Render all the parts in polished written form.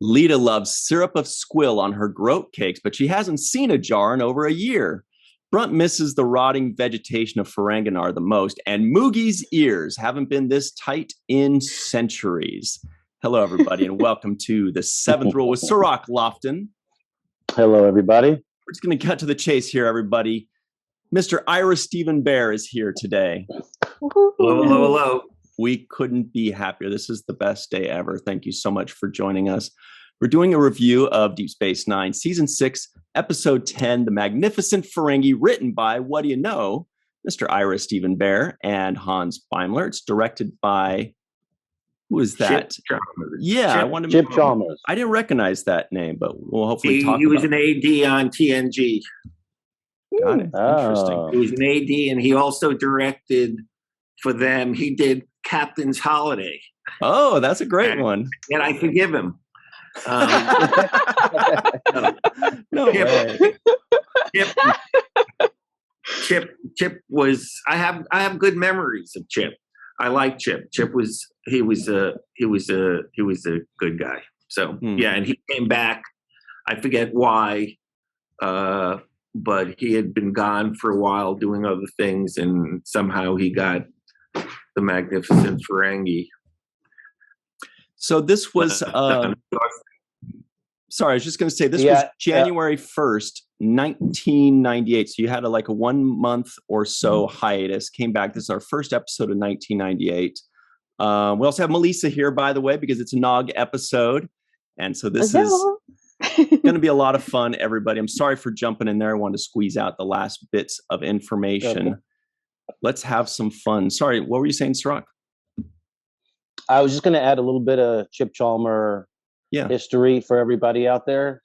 Lita loves syrup of squill on her groat cakes, but she hasn't seen a jar in over a year. Brunt misses the rotting vegetation of Ferengi the most, and Moogie's ears haven't been this tight in centuries. Hello, everybody, and welcome to the Seventh Rule with Cirroc, Lofton. Hello, everybody. We're just going to cut to the chase here, everybody. Mr. IRA STEVEN BEHR is here today. Hello, hello, hello. We couldn't be happier. This is the best day ever. Thank you so much for joining us. We're doing a review of Deep Space Nine, Season 6, Episode 10, The Magnificent Ferengi, written by, what do you know, Mr. IRA STEVEN BEHR and Hans Beimler. It's directed by, who is that? Chip Chalmers. Yeah, Chip Chalmers. I didn't recognize that name, but we'll hopefully talk He was about an AD on TNG. Got it. Interesting. He was an AD, and he also directed for them. He did Captain's Holiday. Oh, that's a great one. And I forgive him. No way. Chip was. I have good memories of Chip. I like Chip. He was a good guy. So yeah, and he came back. I forget why, but he had been gone for a while doing other things, and somehow he got the Magnificent Ferengi. So this was, sorry, I was just going to say, this was January 1st, 1998. So you had a 1 month or so hiatus, came back. This is our first episode of 1998. We also have Malissa here, by the way, because it's a Nog episode. And so this is going to be a lot of fun, everybody. I'm sorry for jumping in there. I wanted to squeeze out the last bits of information. Okay. Let's have some fun. Sorry, what were you saying, Cirroc? I was just going to add a little bit of Chip Chalmers history for everybody out there.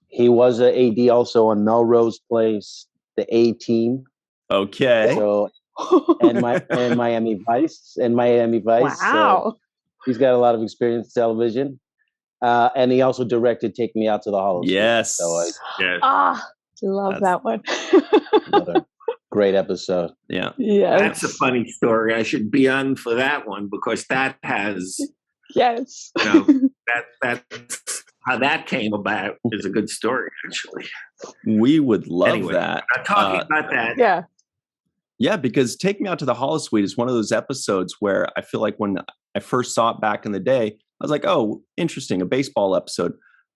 He was an AD also on Melrose Place, the A Team. Okay. So and Miami Vice. Wow. So he's got a lot of experience in television. And he also directed Take Me Out to the Hollow. Yes. So Love that one. another great episode. Yeah. That's a funny story. I should be on for that one because that has yes. That's how that came about is a good story, actually. We would love that. Talking about that. Yeah. Yeah, because Take Me Out to the Holosuite is one of those episodes where I feel like when I first saw it back in the day, I was like, oh, interesting, a baseball episode.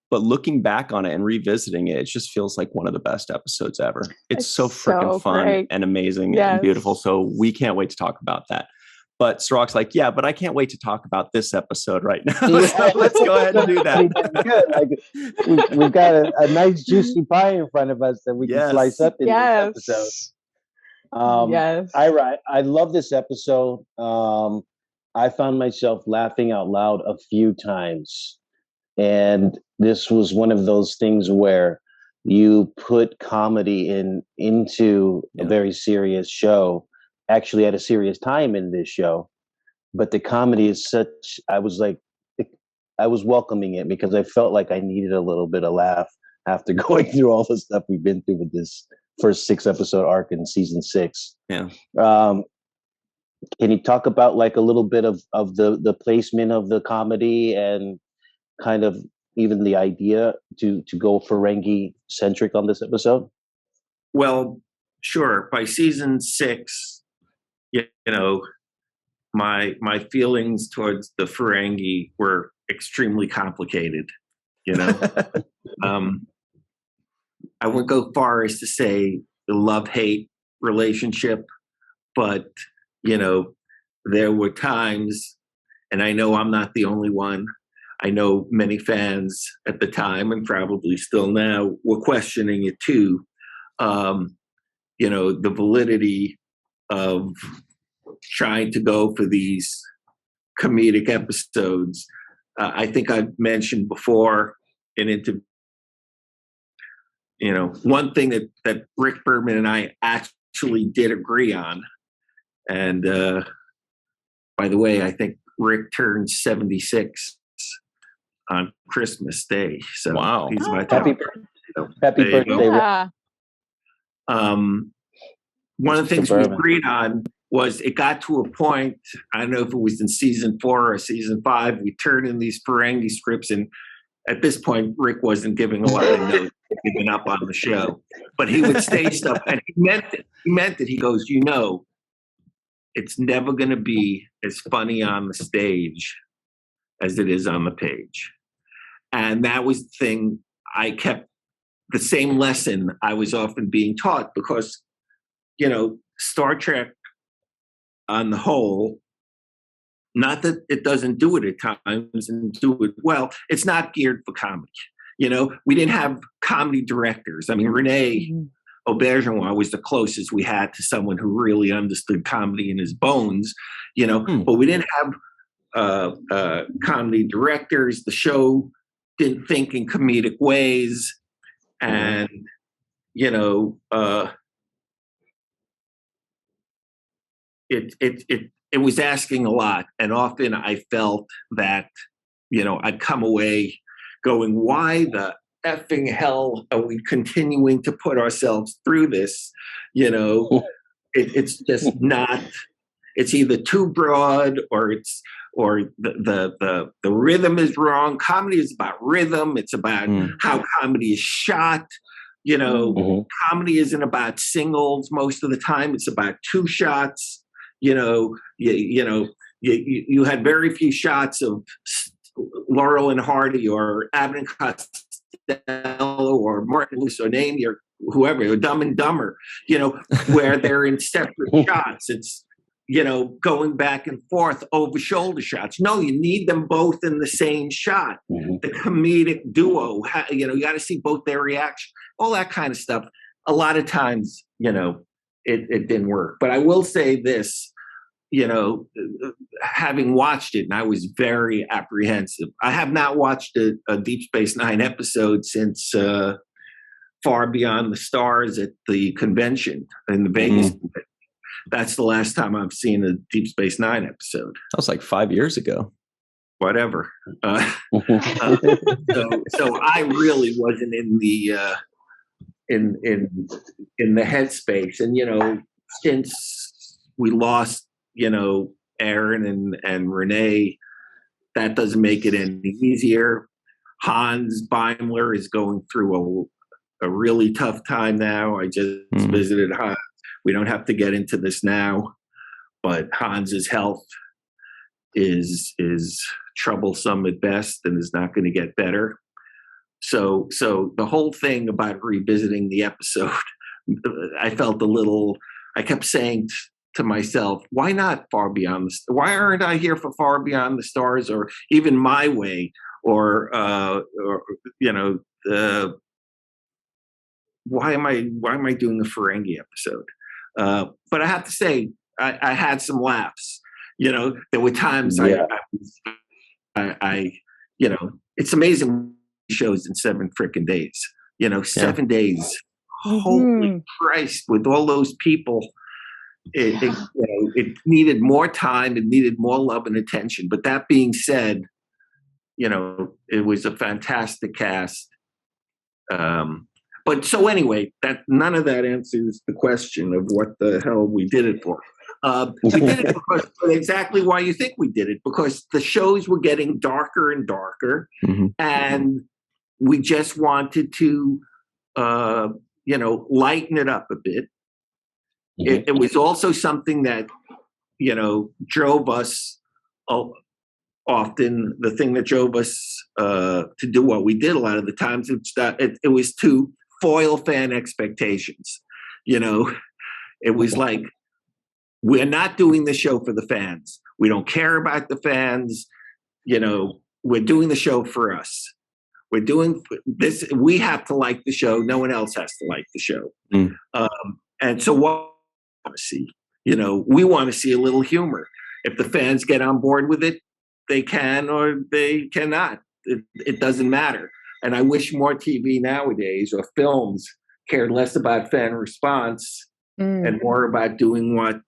But looking back on it and revisiting it, it just feels like one of the best episodes ever. It's so freaking fun great. And amazing and beautiful. So we can't wait to talk about that. But Cirroc's like, yeah, but I can't wait to talk about this episode right now. So let's go ahead and do that. We've got a nice juicy pie in front of us that we can slice up in this episode. I love this episode. I found myself laughing out loud a few times. And this was one of those things where you put comedy into a very serious show, actually at a serious time in this show. But the comedy is such, I was welcoming it because I felt like I needed a little bit of laugh after going through all the stuff we've been through with this first 6-episode arc in season 6. Yeah. Can you talk about a little bit of the placement of the comedy and kind of even the idea to go Ferengi centric on this episode? Well, sure. By season 6, my feelings towards the Ferengi were extremely complicated. I wouldn't go far as to say the love-hate relationship, but there were times, and I know I'm not the only one. I know many fans at the time, and probably still now, were questioning it too. The validity of trying to go for these comedic episodes. I think I've mentioned before in interview. One thing that Rick Berman and I actually did agree on, and by the way, I think Rick turned 76 on Christmas Day. So wow. He's my happy birthday. One of the things we agreed on was it got to a point, I don't know if it was in season 4 or season 5, we turned in these Ferengi scripts, and at this point, Rick wasn't giving a lot of notes, giving up on the show. But he would say stuff, and he meant it. He meant it. He goes, it's never going to be as funny on the stage as it is on the page. And that was the thing I kept, the same lesson I was often being taught, because, Star Trek on the whole, not that it doesn't do it at times and do it well, it's not geared for comedy. We didn't have comedy directors. I mean, Renee Auberjonois was the closest we had to someone who really understood comedy in his bones, but we didn't have comedy directors. The show didn't think in comedic ways. And, it was asking a lot. And often I felt that, I'd come away going, why the effing hell are we continuing to put ourselves through this? It's just not, it's either too broad or the rhythm is wrong. Comedy is about rhythm. It's about how comedy is shot. Comedy isn't about singles most of the time. It's about 2 shots. You had very few shots of Laurel and Hardy or Abbott and Costello or Martin Luther King or whoever, or Dumb and Dumber, where they're in separate shots. It's, going back and forth over shoulder shots. No, you need them both in the same shot. The comedic duo, you got to see both their reaction, all that kind of stuff. A lot of times, it didn't work. But I will say this, having watched it, and I was very apprehensive. I have not watched a Deep Space Nine episode since Far Beyond the Stars at the convention in the Vegas convention. That's the last time I've seen a Deep Space Nine episode. That was like 5 years ago. Whatever. So I really wasn't in the in the headspace, and since we lost Aron and Renee, that doesn't make it any easier. Hans Beimler is going through a really tough time now. I just visited Hans. We don't have to get into this now, but Hans's health is troublesome at best and is not going to get better. So the whole thing about revisiting the episode, I felt I kept saying to myself, why not Far Beyond the Why aren't I here for Far Beyond the Stars, or even My Way, or why am I doing the Ferengi episode? But I have to say, I had some laughs. There were times I it's amazing shows in 7 freaking days. 7 days. Holy Christ! With all those people, it needed more time. It needed more love and attention. But that being said, it was a fantastic cast. But so anyway, that none of that answers the question of what the hell we did it for. We did it for exactly why you think we did it, because the shows were getting darker and darker, and we just wanted to, lighten it up a bit. It was also something that, drove us often. The thing that drove us to do what we did a lot of the times, it was to foil fan expectations. It was like, we're not doing the show for the fans. We don't care about the fans. We're doing the show for us. We're doing this. We have to like the show. No one else has to like the show. And so what we want to see, we want to see a little humor. If the fans get on board with it, they can or they cannot. It doesn't matter. And I wish more TV nowadays or films cared less about fan response and more about doing what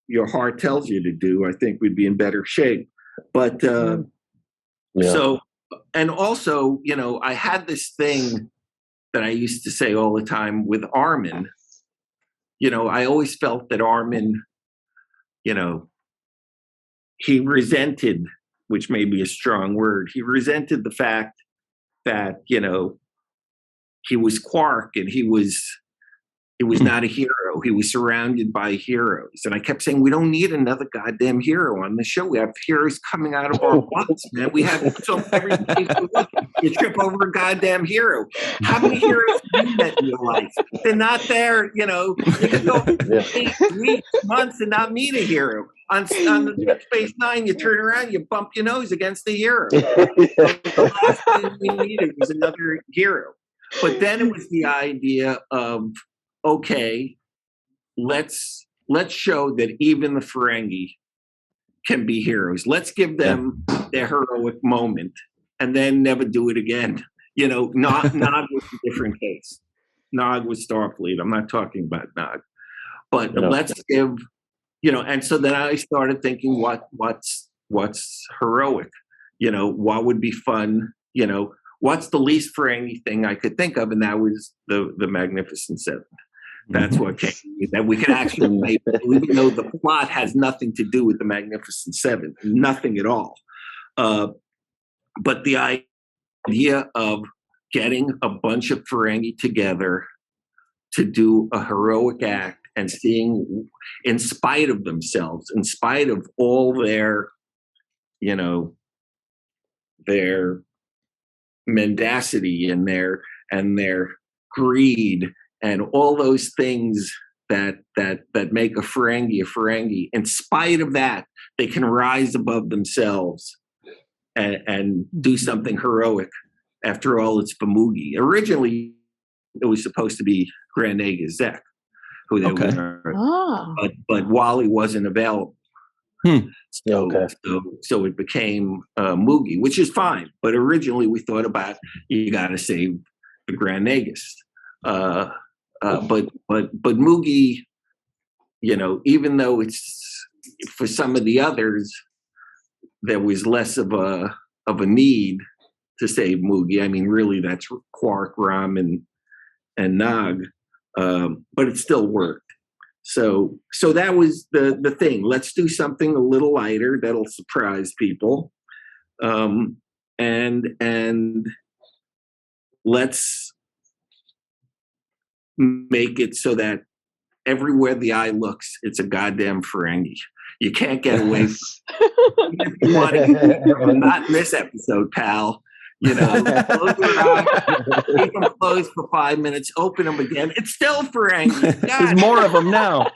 your heart tells you to do. I think we'd be in better shape. But so, and also, I had this thing that I used to say all the time with Armin, I always felt that Armin, he resented, which may be a strong word, he resented the fact that, he was Quark and he was not a hero. He was surrounded by heroes. And I kept saying, we don't need another goddamn hero on the show. We have heroes coming out of our butts, man. We have so every place you trip over a goddamn hero. How many heroes have you met in your life? They're not there, you can go 8 weeks, months and not meet a hero. On the Space Nine, you turn around, you bump your nose against the hero. The last thing we needed was another hero. But then it was the idea of, okay, let's show that even the Ferengi can be heroes. Let's give them their heroic moment and then never do it again. Nog was a different case. Nog was Starfleet. I'm not talking about Nog. But let's give, and so then I started thinking what's heroic? What would be fun? What's the least Ferengi thing I could think of? And that was the Magnificent Seven. That's what came, that we could actually make, even though the plot has nothing to do with the Magnificent Seven, nothing at all. But the idea of getting a bunch of Ferengi together to do a heroic act and seeing, in spite of themselves, in spite of all their mendacity and their greed and all those things that make a Ferengi, in spite of that, they can rise above themselves and do something heroic. After all, it's Bemoogie. Originally, it was supposed to be Grand Nagus Zek, who they were, but Wally wasn't available. So it became Moogie, which is fine. But originally we thought about, you got to save the Grand Nagus. But Moogie, even though it's, for some of the others, there was less of a need to save Moogie. I mean, really, that's Quark, Ram, and Nog. But it still worked. So that was the thing. Let's do something a little lighter that'll surprise people, and let's make it so that everywhere the eye looks, it's a goddamn Ferengi. You can't get away from it. If you want to, not in this episode, pal. Close your eyes, keep them closed for 5 minutes, open them again. It's still Ferengi. There's more of them now.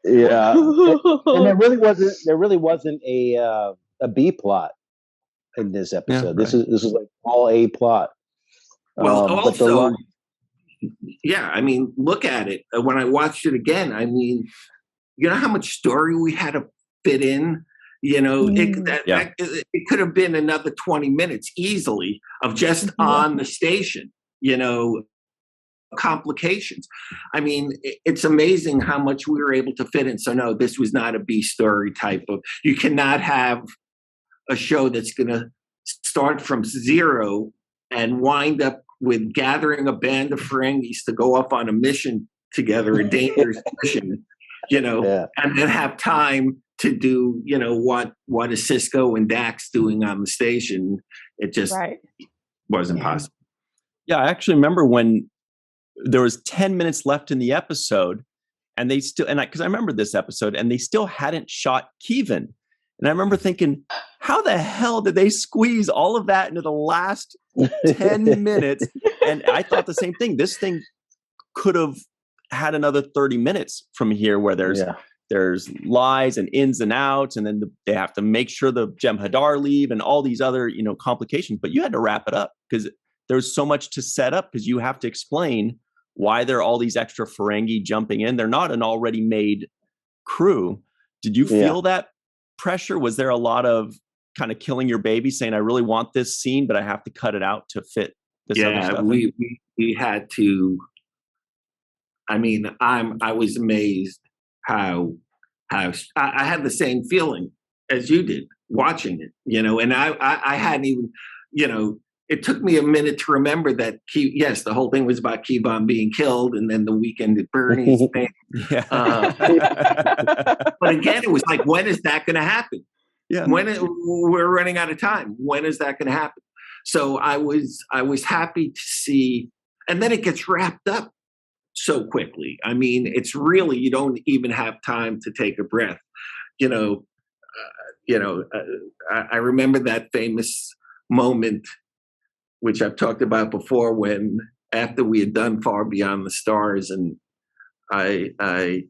Yeah, and there really wasn't a B plot in this episode. Yeah, this is like all A plot. Well, also, I mean, look at it. When I watched it again, I mean, you know how much story we had to fit in? It could have been another 20 minutes easily of just on the station, complications. I mean, it's amazing how much we were able to fit in. So no, this was not a B story type of, you cannot have a show that's going to start from zero and wind up with gathering a band of Ferengis to go off on a mission together, a dangerous mission, and then have time to do, what is Sisko and Dax doing on the station. It just wasn't possible. Yeah, I actually remember when there was 10 minutes left in the episode, and they still, because I remember this episode, and they still hadn't shot Keevan. And I remember thinking, how the hell did they squeeze all of that into the last 10 minutes? And I thought the same thing. This thing could have had another 30 minutes from here where there's lies and ins and outs, and then they have to make sure the Jem'Hadar leave and all these other, complications. But you had to wrap it up because there's so much to set up, because you have to explain why there are all these extra Ferengi jumping in. They're not an already made crew. Did you feel that pressure? Was there a lot of kind of killing your baby, saying, I really want this scene, but I have to cut it out to fit this other stuff? We had to. I mean, I was amazed how I had the same feeling as you did watching it, and I hadn't even, it took me a minute to remember that, yes, the whole thing was about Keevan being killed, and then the weekend at Bernie's thing. But again, it was like, when is that going to happen? Yeah. We're running out of time. When is that going to happen? So I was happy to see, and then it gets wrapped up so quickly. I mean, it's really, you don't even have time to take a breath. I remember that famous moment, which I've talked about before, when after we had done Far Beyond the Stars, and I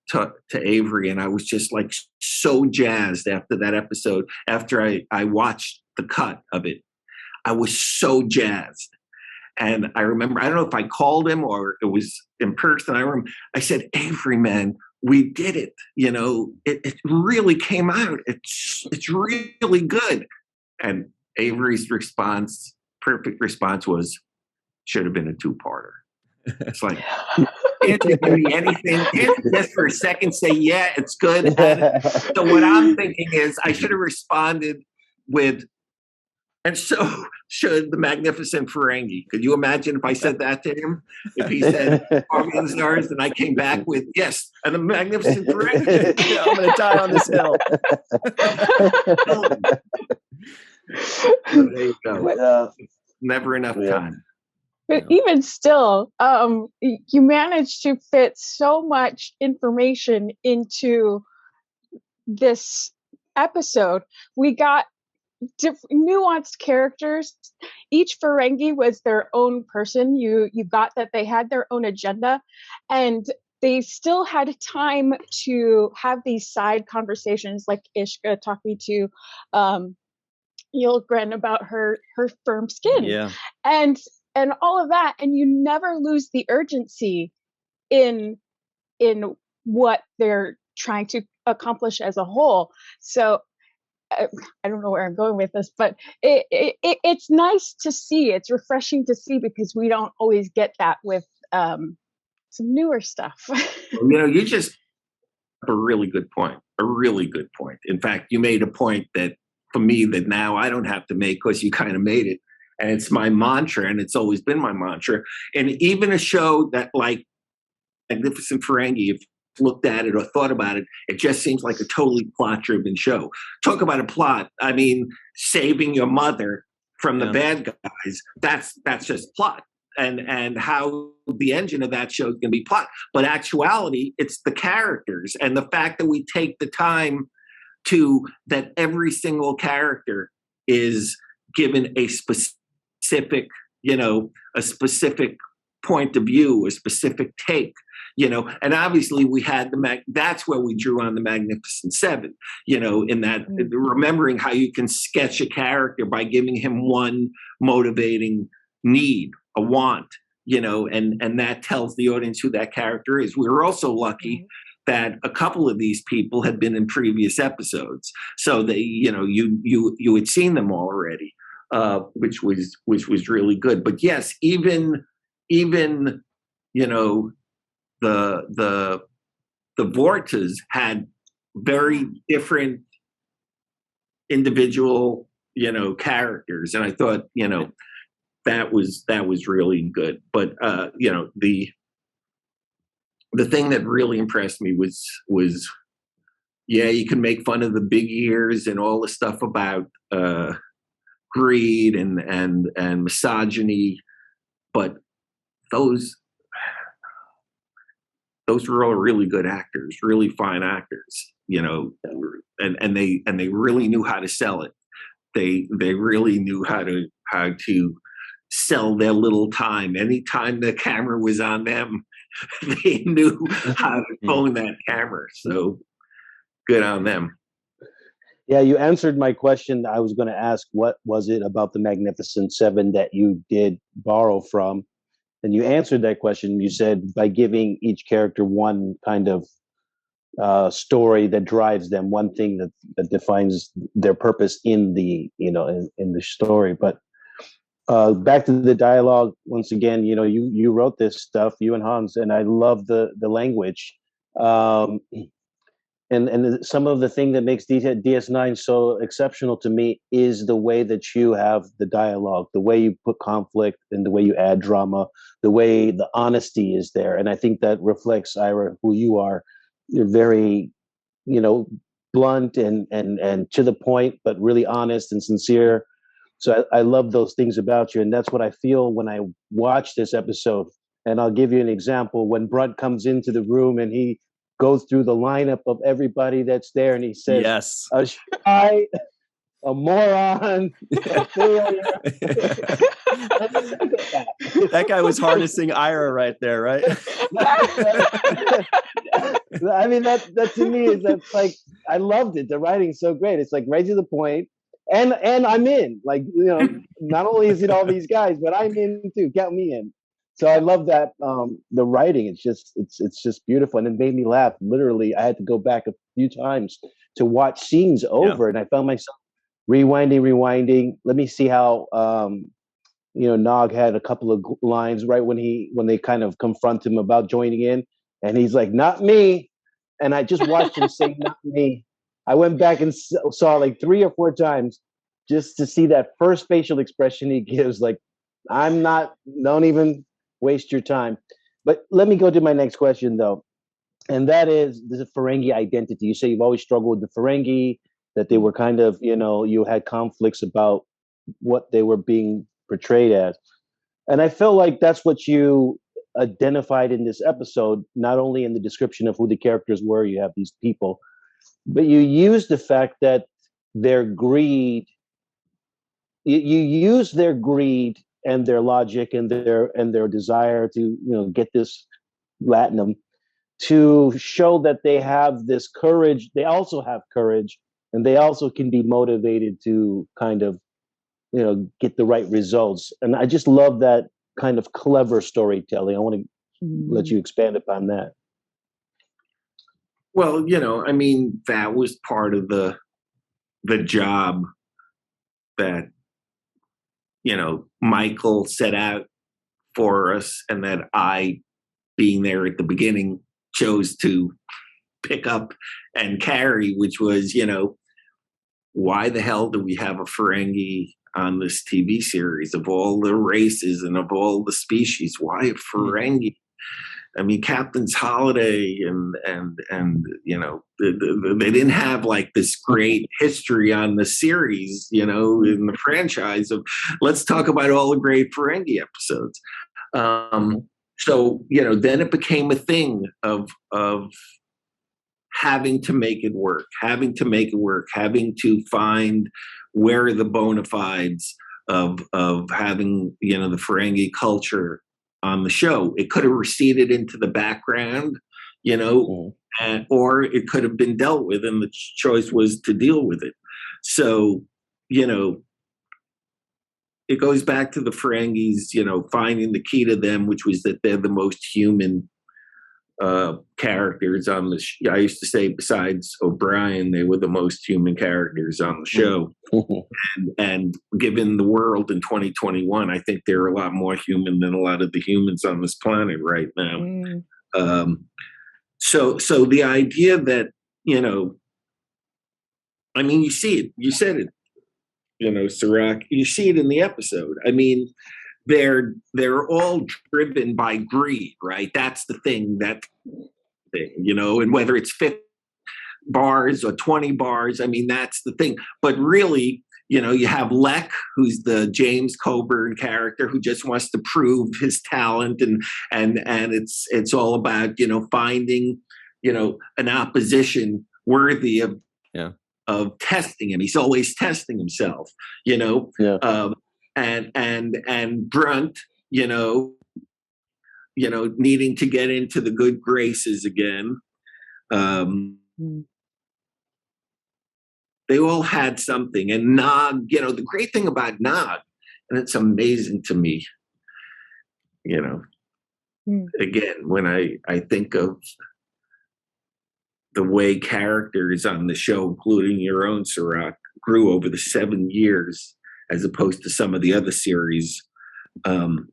talked to Avery, and I was just like so jazzed after that episode. After I watched the cut of it, I was so jazzed. And I remember, I don't know if I called him or it was in person. I said, Avery, man, we did it. It really came out. It's really good. And Avery's perfect response was, should have been a two-parter. It's like, can't you give me anything? Can't you just for a second say, yeah, it's good? So what I'm thinking is I should have responded with, and so should the magnificent Ferengi. Could you imagine if I said that to him? If he said Carmen Stars, and I came back with, yes, and the magnificent Ferengi. Yeah, I'm going to die on this hill. So there you go. Never enough time. But even still, you managed to fit so much information into this episode. We got nuanced characters. Each Ferengi was their own person. You got that they had their own agenda, and they still had time to have these side conversations, like Ishka talking to Yulgren about her firm skin. Yeah. And all of that, and you never lose the urgency in what they're trying to accomplish as a whole. So I don't know where I'm going with this, but it's nice to see. It's refreshing to see, because we don't always get that with some newer stuff. You just a really good point. A really good point. In fact, you made a point that for me that now I don't have to make, because you kind of made it. And it's my mantra, and it's always been my mantra. And even a show that like Magnificent Ferengi, if looked at it or thought about it, it just seems like a totally plot-driven show. Talk about a plot. I mean, saving your mother from the bad guys, that's just plot. And how the engine of that show is going to be plot. But actuality, it's the characters, and the fact that we take the time that every single character is given a specific, a specific point of view, a specific take, and obviously we had that's where we drew on the Magnificent Seven, in that remembering how you can sketch a character by giving him one motivating need, a want, and that tells the audience who that character is. We were also lucky that a couple of these people had been in previous episodes, so they, you had seen them already. Which was really good. But yes, even the Vortas had very different individual characters, and I thought that was really good. But the thing that really impressed me was you can make fun of the big ears and all the stuff about greed and misogyny, but those were all really good actors, really fine actors, and they really knew how to sell it. They really knew how to sell their little time. Anytime the camera was on them, they knew how to own that camera. So good on them. Yeah, you answered my question. I was going to ask, what was it about the Magnificent Seven that you did borrow from? And you answered that question. You said by giving each character one kind of story that drives them, one thing that defines their purpose in the in the story. But back to the dialogue once again. You wrote this stuff, you and Hans, and I love the language. and some of the thing that makes DS9 so exceptional to me is the way that you have the dialogue, the way you put conflict, and the way you add drama, the way the honesty is there. And I think that reflects, Ira, who you are. You're very, blunt and to the point, but really honest and sincere. So I love those things about you. And that's what I feel when I watch this episode. And I'll give you an example. When Brunt comes into the room and he goes through the lineup of everybody that's there, and he says, "Yes, a shy, a moron, a failure." That guy was harnessing Ira right there, right? I mean, that to me is that's like, I loved it. The writing's so great. It's like right to the point, and I'm in. Like, not only is it all these guys, but I'm in too. Count me in. So I love that the writing. It's just beautiful, and it made me laugh. Literally, I had to go back a few times to watch scenes over, and I found myself rewinding. Let me see how Nog had a couple of lines right when they kind of confront him about joining in, and he's like, "Not me," and I just watched him say, "Not me." I went back and saw like 3 or 4 times just to see that first facial expression he gives, like, "I'm not. Don't even waste your time." But let me go to my next question, though, and that is the Ferengi identity. You say you've always struggled with the Ferengi, that they were kind of, you had conflicts about what they were being portrayed as. And I feel like that's what you identified in this episode, not only in the description of who the characters were, you have these people, but you use the fact that their greed, you use their greed and their logic and their desire to get this latinum, to show that they have this courage. They also have courage, and they also can be motivated to kind of get the right results. And I just love that kind of clever storytelling. I want to let you expand upon that. Well, I mean, that was part of the job that Michael set out for us, and that I, being there at the beginning, chose to pick up and carry, which was, why the hell do we have a Ferengi on this TV series? Of all the races and of all the species, why a Ferengi? I mean, Captain's Holiday and they didn't have like this great history on the series, in the franchise of let's talk about all the great Ferengi episodes. So, then it became a thing of having to make it work, having to find where are the bona fides of having, the Ferengi culture on the show. It could have receded into the background, or it could have been dealt with, and the choice was to deal with it. So, it goes back to the Ferengis, finding the key to them, which was that they're the most human characters on the show. I used to say, besides O'Brien, they were the most human characters on the show. And given the world in 2021, I think they're a lot more human than a lot of the humans on this planet right now. So the idea that, I mean, you see it, you said it, Cirroc, you see it in the episode. I mean, they're all driven by greed, right? That's the thing, and whether it's 50 bars or 20 bars, I mean, that's the thing. But really, you have Lek, who's the James Coburn character, who just wants to prove his talent, and it's all about, finding, an opposition worthy of testing him. He's always testing himself, and Brunt, needing to get into the good graces again. They all had something. And Nog, the great thing about Nog, and it's amazing to me, again, when I think of the way characters on the show, including your own, Cirroc, grew over the 7 years, as opposed to some of the other series. And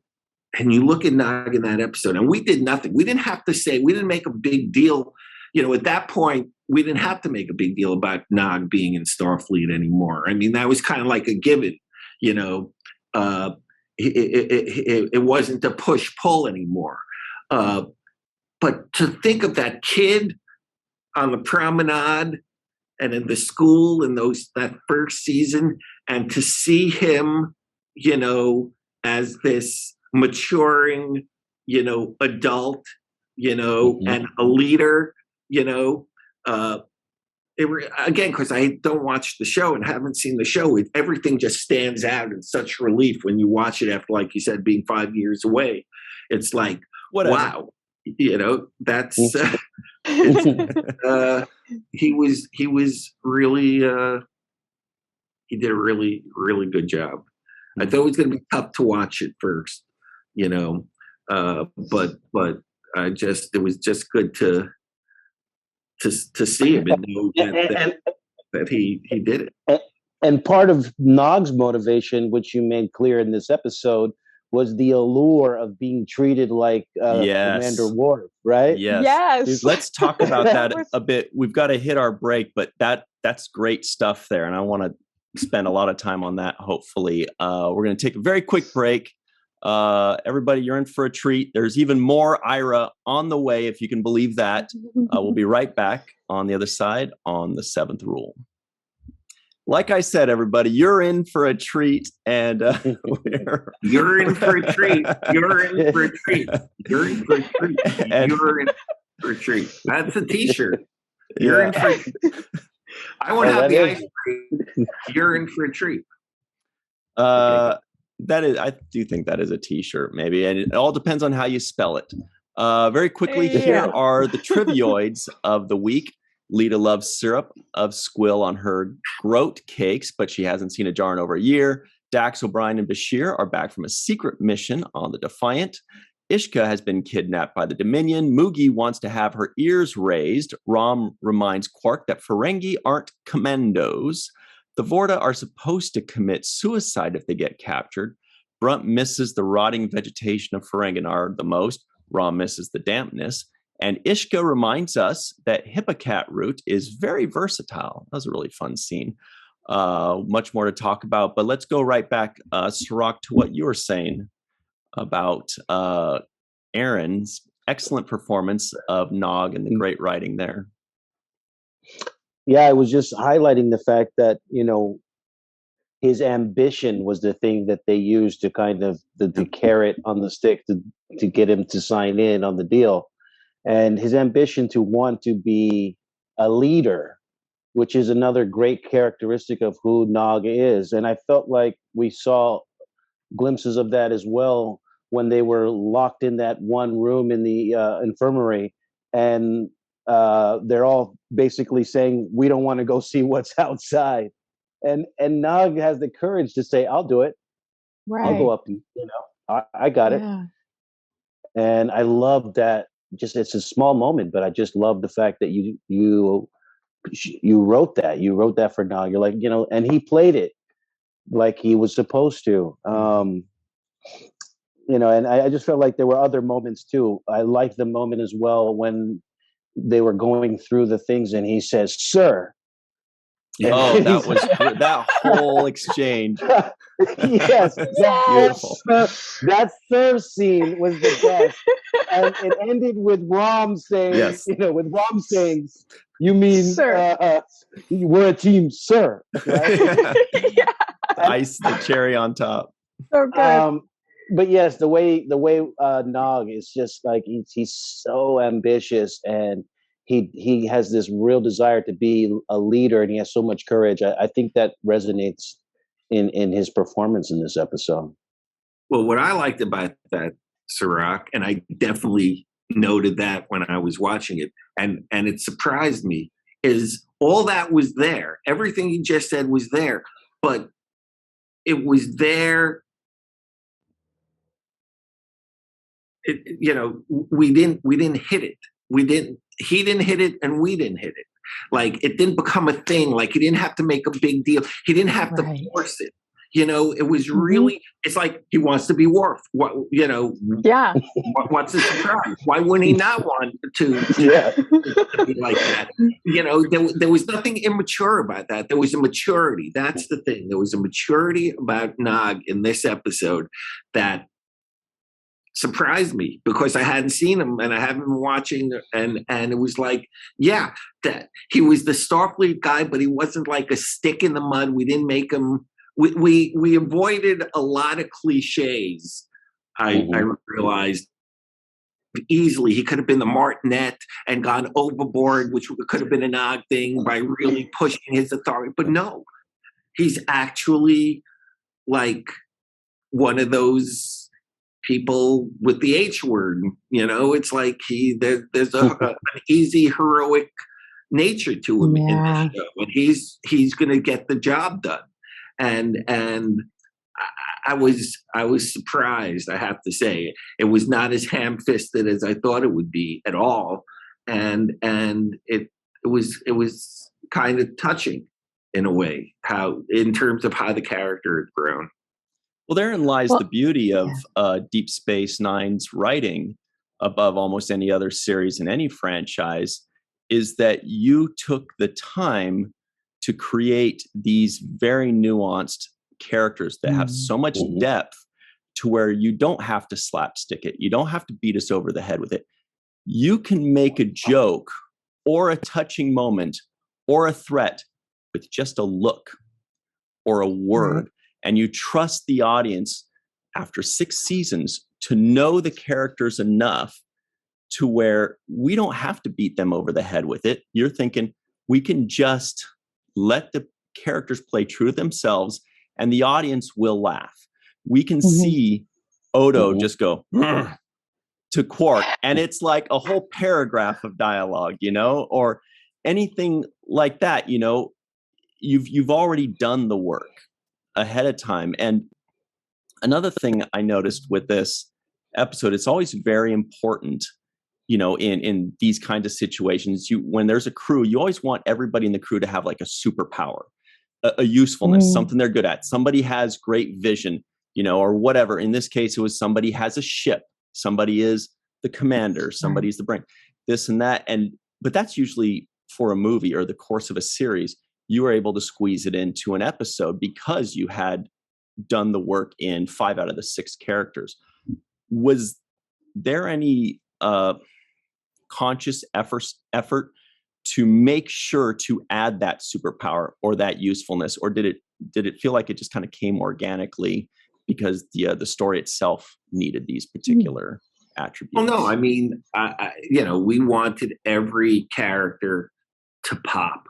you look at Nog in that episode, and we did nothing. We didn't have to say, we didn't make a big deal. at that point, we didn't have to make a big deal about Nog being in Starfleet anymore. I mean, that was kind of like a given, it wasn't a push-pull anymore. But to think of that kid on the promenade and in the school in that first season, and to see him, as this maturing, adult, and a leader, again, because I don't watch the show and haven't seen the show, everything just stands out in such relief when you watch it after, like you said, being 5 years away. It's like, wow, that's he was really he did a really, really good job. I thought it was going to be tough to watch at first, but it was just good to see him and know that he did it. And part of Nog's motivation, which you made clear in this episode, was the allure of being treated like Commander Worf, right? Yes. Let's talk about that a bit. We've got to hit our break, but that's great stuff there, and I want to spend a lot of time on that. Hopefully, we're going to take a very quick break. Everybody, you're in for a treat. There's even more IRA on the way, if you can believe that. We'll be right back on the other side on the Seventh Rule. Like I said, everybody, you're in for a treat, and you're in for a treat. You're in for a treat. You're in for a treat. You're in for a treat. That's a T-shirt. You're in for a treat. I won't have the ice cream. You're in for a treat. I do think that is a T-shirt, maybe, and it all depends on how you spell it. Very quickly, here are the Trivioids of the week. Lita loves syrup of squill on her groat cakes, but she hasn't seen a jar in over a year. Dax, O'Brien, and Bashir are back from a secret mission on the Defiant. Ishka has been kidnapped by the Dominion. Moogie wants to have her ears raised. Rom reminds Quark that Ferengi aren't commandos. The Vorta are supposed to commit suicide if they get captured. Brunt misses the rotting vegetation of Ferenginar the most. Rom misses the dampness. And Ishka reminds us that Hippocat root is very versatile. That was a really fun scene. Much more to talk about, but let's go right back, Cirroc, to what you were saying about Aron's excellent performance of Nog and the great writing there. Yeah, I was just highlighting the fact that, his ambition was the thing that they used to kind of the carrot on the stick to get him to sign in on the deal. And his ambition to want to be a leader, which is another great characteristic of who Nog is. And I felt like we saw glimpses of that as well when they were locked in that one room in the infirmary. And they're all basically saying, we don't want to go see what's outside. And Nog has the courage to say, I'll do it. Right. I'll go up and, I got it. And I love that. Just it's a small moment, but I just love the fact that you wrote that. You wrote that for Nog. You're like, and he played it like he was supposed to. And I just felt like there were other moments too. I liked the moment as well when they were going through the things and he says, "Sir." Oh, that was that whole exchange. Yes, that sir scene was the best, and it ended with Rom saying, "You mean, sir? We're a team, sir." Right? Ice the cherry on top. So good. But yes, the way Nog is just like he's so ambitious and. He has this real desire to be a leader, and he has so much courage. I think that resonates in his performance in this episode. Well, what I liked about that, Cirroc, and I definitely noted that when I was watching it, and it surprised me, is all that was there. Everything you just said was there, but it was there. We didn't hit it. He didn't hit it and we didn't hit it. Like it didn't become a thing. Like he didn't have to make a big deal. He didn't have to force it. it was really, it's like he wants to be Worf. What, what's the surprise? Why wouldn't he not want to be like that? There was nothing immature about that. There was a maturity. That's the thing. There was a maturity about Nog in this episode that surprised me, because I hadn't seen him and I haven't been watching, and it was like, that he was the Starfleet guy, but he wasn't like a stick in the mud. We didn't make him. We avoided a lot of cliches. I realized easily. He could have been the martinet and gone overboard, which could have been an odd thing by really pushing his authority. But no, he's actually like one of those people with the H word. It's like there's an easy heroic nature to him in the show, and he's going to get the job done. And I was surprised. I have to say, it was not as ham-fisted as I thought it would be at all, and it was kind of touching in a way, how in terms of how the character had grown. Well, therein lies the beauty of Deep Space Nine's writing above almost any other series in any franchise, is that you took the time to create these very nuanced characters that have so much depth to where you don't have to slapstick it. You don't have to beat us over the head with it. You can make a joke or a touching moment or a threat with just a look or a word. And you trust the audience after 6 seasons to know the characters enough to where we don't have to beat them over the head with it. You're thinking we can just let the characters play true to themselves and the audience will laugh. We can see Odo just go to Quark, and it's like a whole paragraph of dialogue, or anything like that. You've already done the work ahead of time. And another thing I noticed with this episode, it's always very important, in these kinds of situations, when there's a crew, you always want everybody in the crew to have like a superpower, a usefulness, something they're good at. Somebody has great vision, or whatever. In this case, it was somebody has a ship, somebody is the commander, somebody's the brain, this and that. But that's usually for a movie or the course of a series. You were able to squeeze it into an episode because you had done the work in 5 out of the 6 characters. Was there any conscious effort to make sure to add that superpower or that usefulness, or did it feel like it just kind of came organically because the story itself needed these particular attributes? Well, no, I mean, we wanted every character to pop.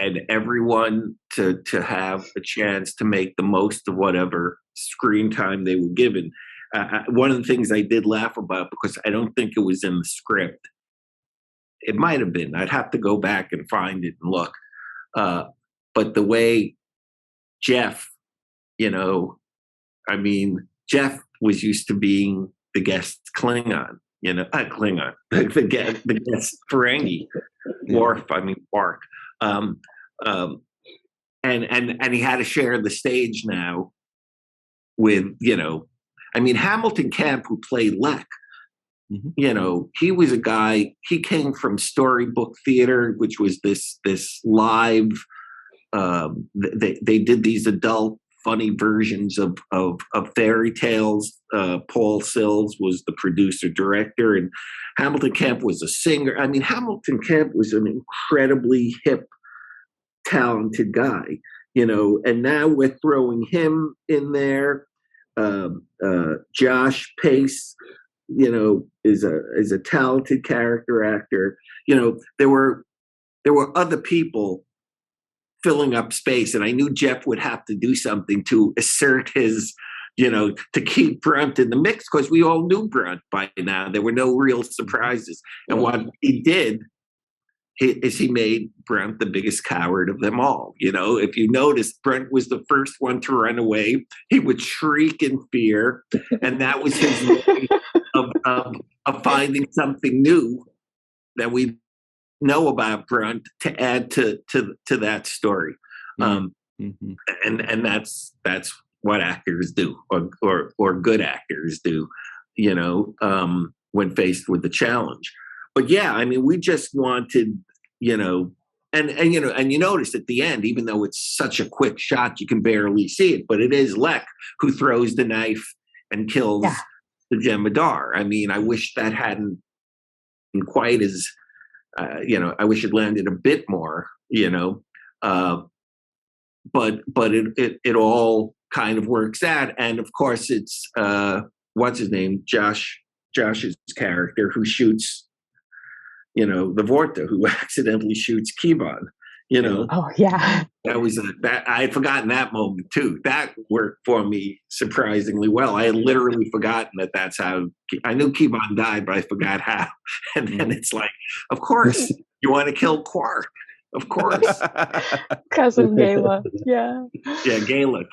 And everyone to have a chance to make the most of whatever screen time they were given. One of the things I did laugh about, because I don't think it was in the script, it might have been, I'd have to go back and find it and look. But the way Jeff, Jeff was used to being the guest Klingon, the guest Ferengi, Worf, Quark. And he had to share the stage now with, Hamilton Camp, who played Lek, he was a guy, he came from storybook theater, which was this live, they did these adult funny versions of fairy tales. Paul Sills was the producer director, and Hamilton Camp was a singer. Hamilton Camp was an incredibly hip, talented guy, and now we're throwing him in there. Josh Pace, is a talented character actor. There were other people filling up space, and I knew Jeff would have to do something to assert his, to keep Brunt in the mix, because we all knew Brunt by now. There were no real surprises. And what he did is he made Brunt the biggest coward of them all. If you notice, Brunt was the first one to run away. He would shriek in fear, and that was his way of finding something new that we know about Brunt to add to that story. And that's what actors do, or good actors do, when faced with the challenge. But yeah, I mean, we just wanted, and you notice at the end, even though it's such a quick shot, you can barely see it, but it is Lek who throws the knife and kills the Jem'Hadar. I mean, I wish that hadn't been quite as, I wish it landed a bit more, but it all kind of works out. And of course, it's what's his name, Josh's character, who shoots, the Vorta, who accidentally shoots Keevan. Oh yeah, that I had forgotten that moment too. That worked for me surprisingly well. I had literally forgotten that's how. I knew Keevan died, but I forgot how. And then it's like, of course, you want to kill Quark. Of course. Cousin Gala. Yeah. Yeah, Gala.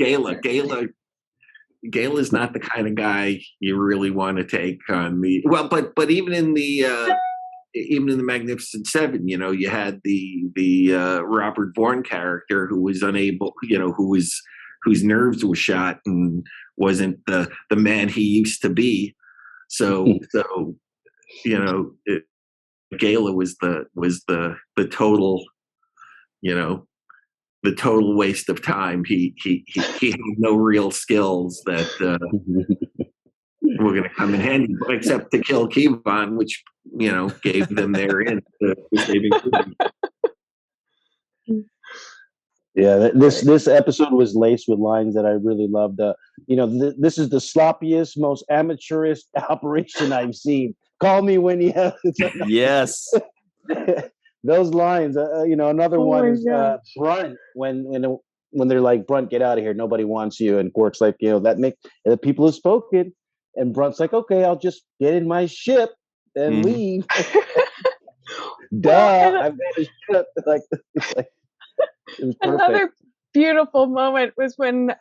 Gala's not the kind of guy you really want to take on the but even in the Magnificent Seven, you had the Robert Vaughn character who was unable, whose nerves were shot and wasn't the man he used to be. So Gala was the total, the total waste of time. He had no real skills that were going to come in handy, except to kill Keevan, which gave them their in to saving Keevan. Yeah, this episode was laced with lines that I really loved. This is the sloppiest, most amateurish operation I've seen. Call me when you have. Yes. Those lines, another one is Brunt, when they're like, Brunt, get out of here, nobody wants you, and Quark's like, that make the people have spoken, and Brunt's like, okay, I'll just get in my ship and leave. Duh, I've got a ship. Like it was perfect. Another beautiful moment was when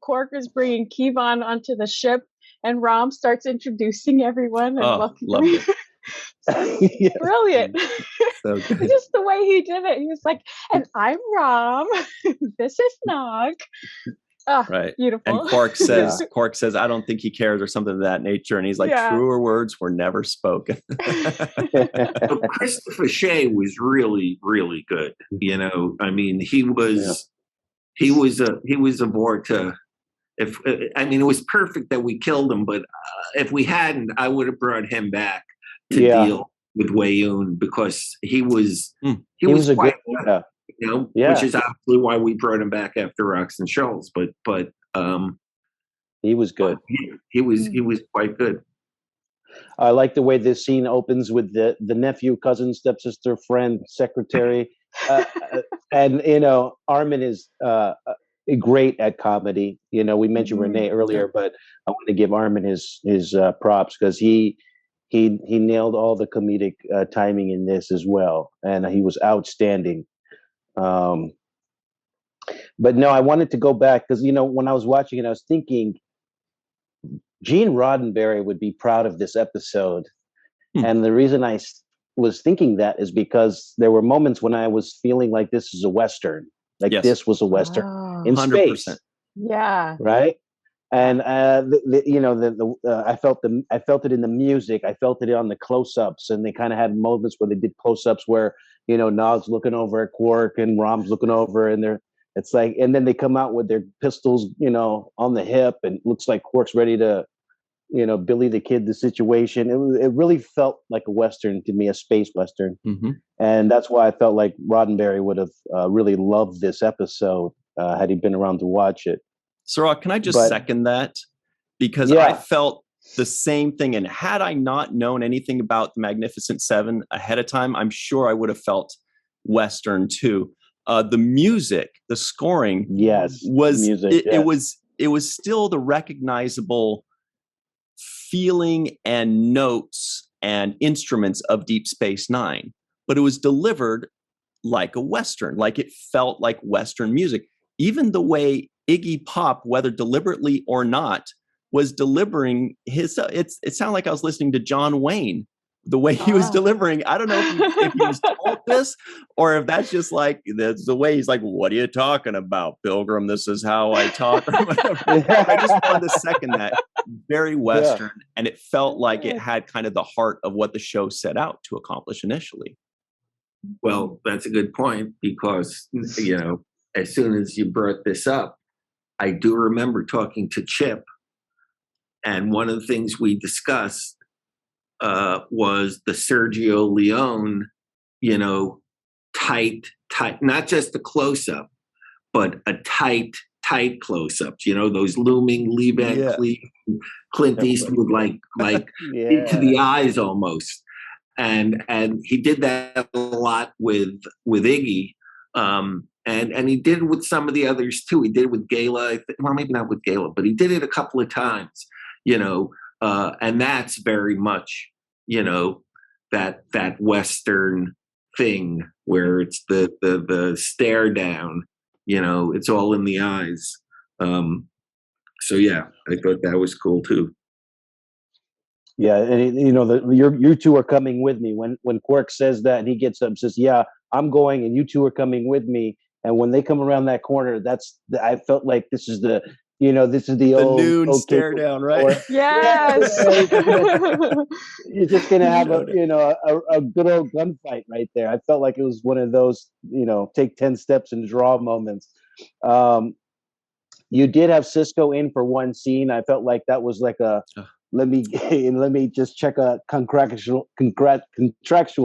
Quark is bringing Keevan onto the ship, and Rom starts introducing everyone and loved it. Yes. Brilliant. So good. Just the way he did it. He was like, and I'm Rom. This is Nog. Oh, right. Beautiful. And Quark says, I don't think he cares, or something of that nature. And he's like, truer words were never spoken. So Christopher Shea was really, really good. I mean, he was a Vorta. It was perfect that we killed him, but if we hadn't, I would have brought him back to deal with Weyoun, because he was quite good, which is absolutely why we brought him back after Rocks and Shoals. But he was good. He was quite good. I like the way this scene opens with the nephew, cousin, stepsister, friend, secretary, and Armin is great at comedy. We mentioned Renee earlier, but I want to give Armin his props, because he nailed all the comedic timing in this as well, and he was outstanding. But no, I wanted to go back because when I was watching it, I was thinking Gene Roddenberry would be proud of this episode, and the reason I was thinking that is because there were moments when I was feeling like this is a Western, this was a Western in 100%. Space. Yeah. Right. And I felt it in the music. I felt it on the close-ups, and they kind of had moments where they did close-ups where Nog's looking over at Quark and Rom's looking over, and it's like, and then they come out with their pistols, on the hip, and it looks like Quark's ready to, Billy the Kid the situation. It really felt like a Western to me, a space Western, and that's why I felt like Roddenberry would have really loved this episode had he been around to watch it. Cirroc, can I just second that? Because I felt the same thing. And had I not known anything about the Magnificent Seven ahead of time, I'm sure I would have felt Western too. The music, the scoring, it was still the recognizable feeling and notes and instruments of Deep Space Nine, but it was delivered like a Western, like it felt like Western music. Even the way Iggy Pop, whether deliberately or not, was delivering his. It sounded like I was listening to John Wayne the way he was delivering. I don't know if he was told this or if that's just like, that's the way he's like, what are you talking about, Pilgrim? This is how I talk or whatever. I just wanted to second that. Very Western. Yeah. And it felt like it had kind of the heart of what the show set out to accomplish initially. Well, that's a good point because, you know, as soon as you brought this up, I do remember talking to Chip, and one of the things we discussed was the Sergio Leone, you know, tight, not just a close-up, but a tight close-ups, you know, those looming Lee Van Cleef, Clint Eastwood, like into the eyes almost. And he did that a lot with Iggy. And he did with some of the others too. He did with Gala, well, maybe not with Gala, but he did it a couple of times, you know, and that's very much, you know, that Western thing where it's the stare down, you know, it's all in the eyes. So yeah, I thought that was cool too. Yeah, and you know, you two are coming with me. When Quark says that, and he gets up and says, "Yeah, I'm going, and you two are coming with me." And when they come around that corner, I felt like this is the old noon stare down, right? Yes. You're just gonna have a good old gunfight right there. I felt like it was one of those, you know, take 10 steps and draw moments. You did have Sisko in for one scene. I felt like that was like a let me just check a contractual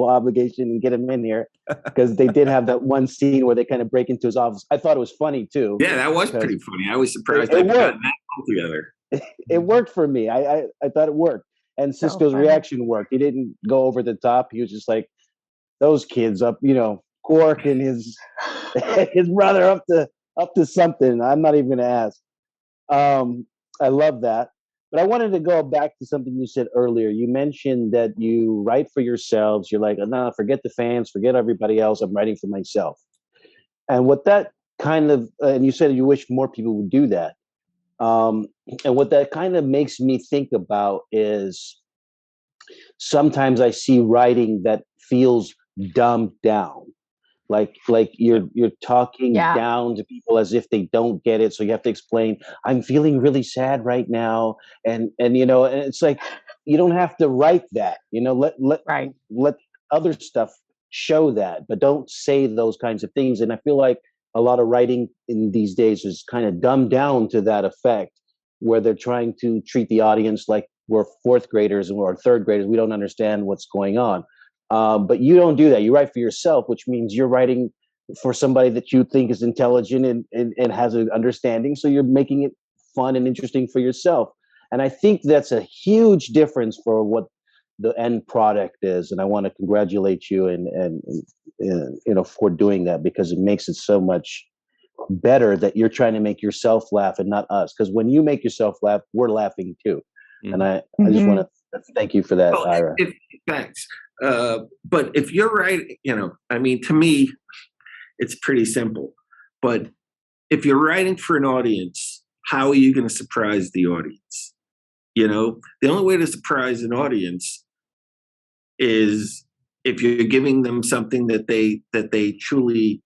obligation and get him in here, because they did have that one scene where they kind of break into his office. I thought it was funny too. Yeah, that was pretty funny. I was surprised they got that all together. It worked for me. I thought it worked, and Sisko's reaction worked. He didn't go over the top. He was just like, those kids up, you know, Quark and his brother up to something. I'm not even gonna ask. I love that. But I wanted to go back to something you said earlier. You mentioned that you write for yourselves. You're like, no, forget the fans, forget everybody else. I'm writing for myself. And what that kind of, and you said you wish more people would do that. And what that kind of makes me think about is sometimes I see writing that feels dumbed down. Like you're talking down to people as if they don't get it. So you have to explain, I'm feeling really sad right now. And you know, and it's like, you don't have to write that, you know, let other stuff show that, but don't say those kinds of things. And I feel like a lot of writing in these days is kind of dumbed down to that effect, where they're trying to treat the audience like we're fourth graders or third graders. We don't understand what's going on. But you don't do that. You write for yourself, which means you're writing for somebody that you think is intelligent and has an understanding. So you're making it fun and interesting for yourself. And I think that's a huge difference for what the end product is. And I want to congratulate you and you know, for doing that, because it makes it so much better that you're trying to make yourself laugh and not us. Because when you make yourself laugh, we're laughing too. Mm-hmm. And I just want to thank you for that, Ira. Thanks. But if you're writing, you know, I mean, to me, it's pretty simple. But if you're writing for an audience, how are you going to surprise the audience? You know, the only way to surprise an audience is if you're giving them something that they truly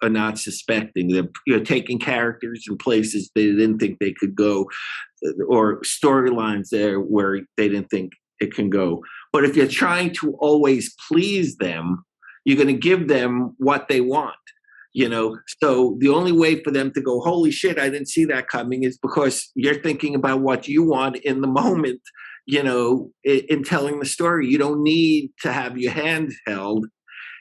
are not suspecting. You're taking characters in places they didn't think they could go, or storylines there where they didn't think it can go. But if you're trying to always please them, you're going to give them what they want, you know? So the only way for them to go, holy shit, I didn't see that coming, is because you're thinking about what you want in the moment, you know, in telling the story. You don't need to have your hand held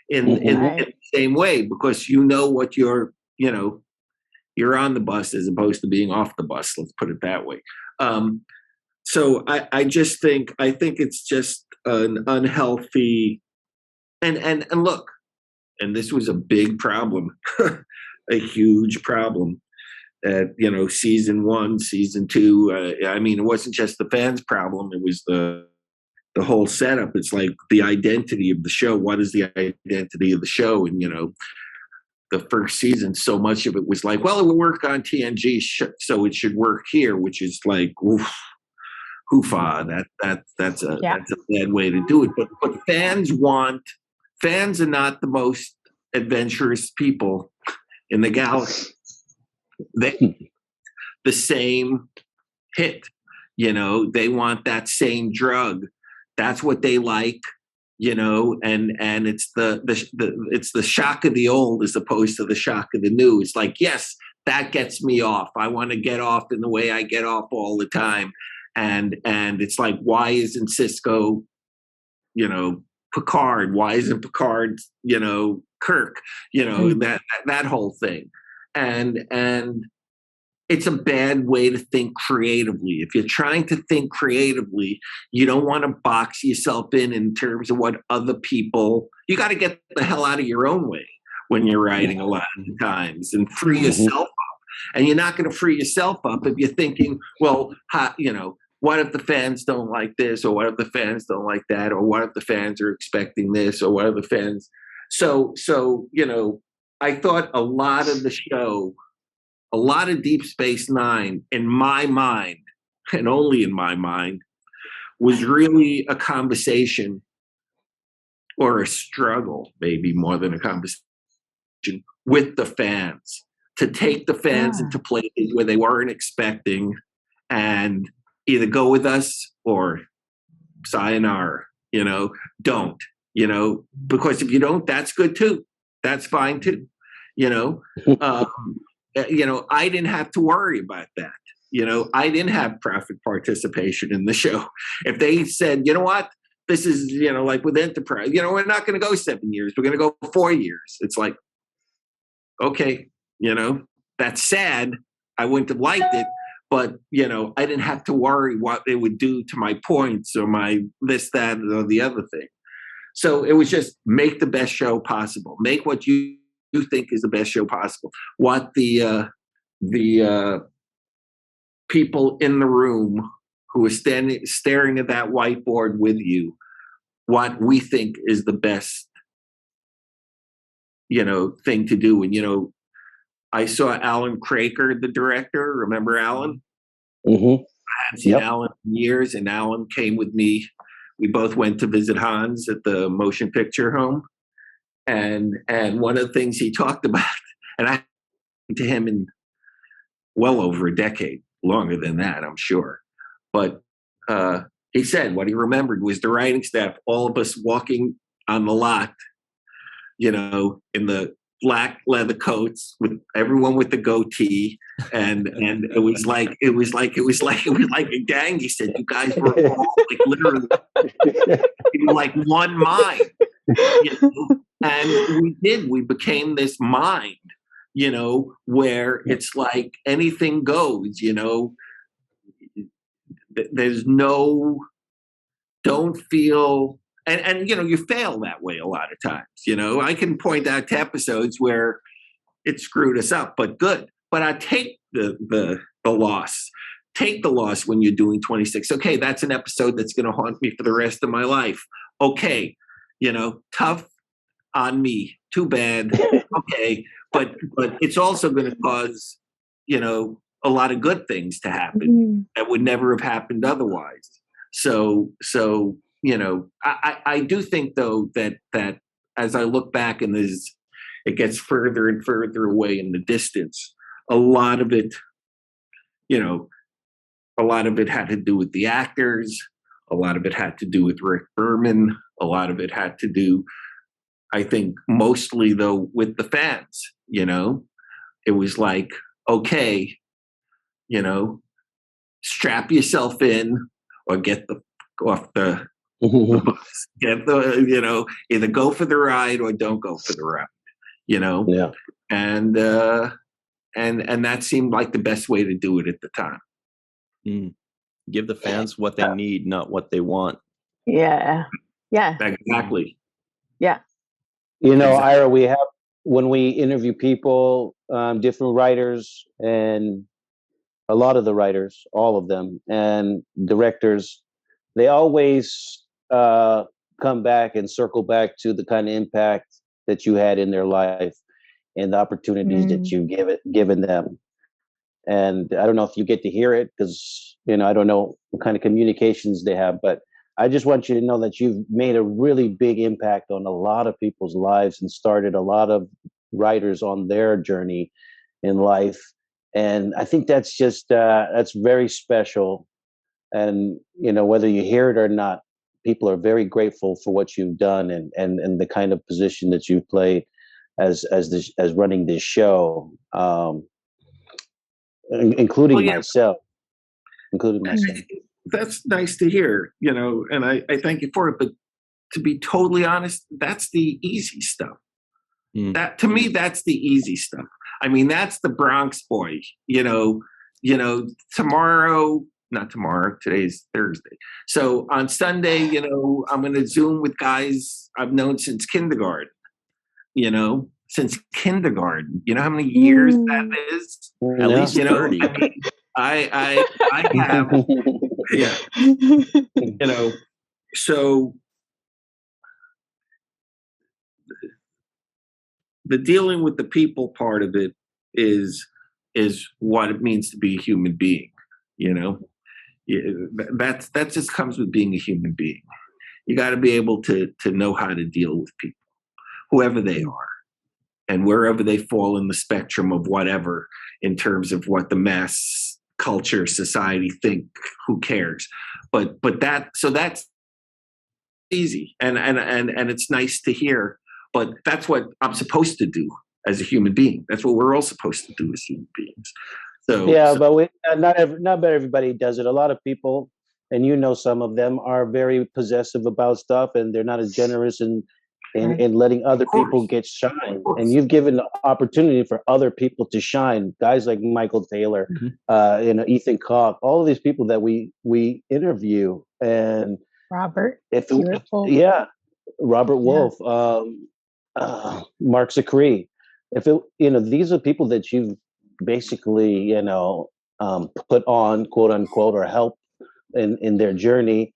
in the same way, because you know what you're on the bus as opposed to being off the bus. Let's put it that way. So I think it's just an unhealthy, and look, and this was a big problem, a huge problem at, you know, season 1, season 2. I mean, it wasn't just the fans' problem. It was the whole setup. It's like the identity of the show. What is the identity of the show? And, you know, the first season, so much of it was like, well, it will work on TNG, so it should work here, which is like, oof. hoofa. That's a bad way to do it. But fans are not the most adventurous people in the galaxy. They the same hit, they want that same drug. That's what they like, and it's the shock of the old as opposed to the shock of the new. It's like, yes, that gets me off. I want to get off in the way I get off all the time. And it's like, why isn't Sisko, Picard? Why isn't Picard, Kirk? That whole thing. And it's a bad way to think creatively. If you're trying to think creatively, you don't want to box yourself in terms of what other people. You got to get the hell out of your own way when you're writing a lot of the times and free yourself up. And you're not going to free yourself up if you're thinking, well, what if the fans don't like this, or what if the fans don't like that, or what if the fans are expecting this, or what if the fans. So I thought a lot of the show. A lot of Deep Space Nine, in my mind, and only in my mind, was really a conversation or a struggle, maybe more than a conversation, with the fans, to take the fans into places where they weren't expecting and either go with us or sayonara, don't, because if you don't, that's good too. That's fine too, I didn't have to worry about that. I didn't have profit participation in the show. If they said, you know what, this is, like with Enterprise, we're not going to go 7 years. We're going to go 4 years. It's like, okay, that's sad. I wouldn't have liked it, but, I didn't have to worry what it would do to my points or my this, that, or the other thing. So it was just make the best show possible. Make what you think is the best show possible. What the people in the room who are staring at that whiteboard with you, what we think is the best, thing to do. And I saw Alan Craker, the director. Remember Alan? Mm-hmm. I hadn't seen Alan in years, and Alan came with me. We both went to visit Hans at the motion picture home. And one of the things he talked about, and I to him in well over a decade, longer than that, I'm sure. But he said what he remembered was the writing staff, all of us walking on the lot, in the black leather coats, with everyone with the goatee, and it was like a gang. He said, you guys were all like literally like one mind. And we became this mind, where it's like anything goes, there's don't feel, and you fail that way a lot of times, I can point out to episodes where it screwed us up, but good. But I take the loss. Take the loss when you're doing 26. Okay, that's an episode that's going to haunt me for the rest of my life. Okay, tough on me. Too bad. Okay, but it's also going to cause, a lot of good things to happen that would never have happened otherwise. So I do think though that as I look back and it gets further and further away in the distance, a lot of it had to do with the actors. A lot of it had to do with Rick Berman. A lot of it had to do, I think, mostly though with the fans. It was like, okay, strap yourself in or get off the bus. Get either go for the ride or don't go for the ride. Yeah. And that seemed like the best way to do it at the time. Give the fans what they need, not what they want. Yeah. Exactly. Yeah. Ira, we have, when we interview people, different writers, and a lot of the writers, all of them, and directors, they always come back and circle back to the kind of impact that you had in their life and the opportunities that you've given them. And I don't know if you get to hear it because, I don't know what kind of communications they have, but I just want you to know that you've made a really big impact on a lot of people's lives and started a lot of writers on their journey in life. And I think that's just, that's very special. And, whether you hear it or not, people are very grateful for what you've done and the kind of position that you've played as running this show, including myself. That's nice to hear, and I thank you for it. But to be totally honest, that's the easy stuff. That, to me, that's the easy stuff. I mean, that's the Bronx boy, tomorrow, not tomorrow, today's Thursday. So on Sunday, I'm going to Zoom with guys I've known since kindergarten, since kindergarten. You know how many years that is? At least 30. I have, so the dealing with the people part of it is what it means to be a human being. That just comes with being a human being. You got to be able to know how to deal with people, whoever they are, and wherever they fall in the spectrum of whatever, in terms of what the mass culture, society think. Who cares? But that's easy, and it's nice to hear. But that's what I'm supposed to do as a human being. That's what we're all supposed to do as human beings. But not everybody does it. A lot of people, and some of them, are very possessive about stuff, and they're not as generous in letting other people get shine. And you've given the opportunity for other people to shine. Guys like Michael Taylor, Ethan Koch, all of these people that we interview, and Robert, Robert Wolf, Mark Zachary. These are people that you've basically, put on, quote unquote, or help in their journey.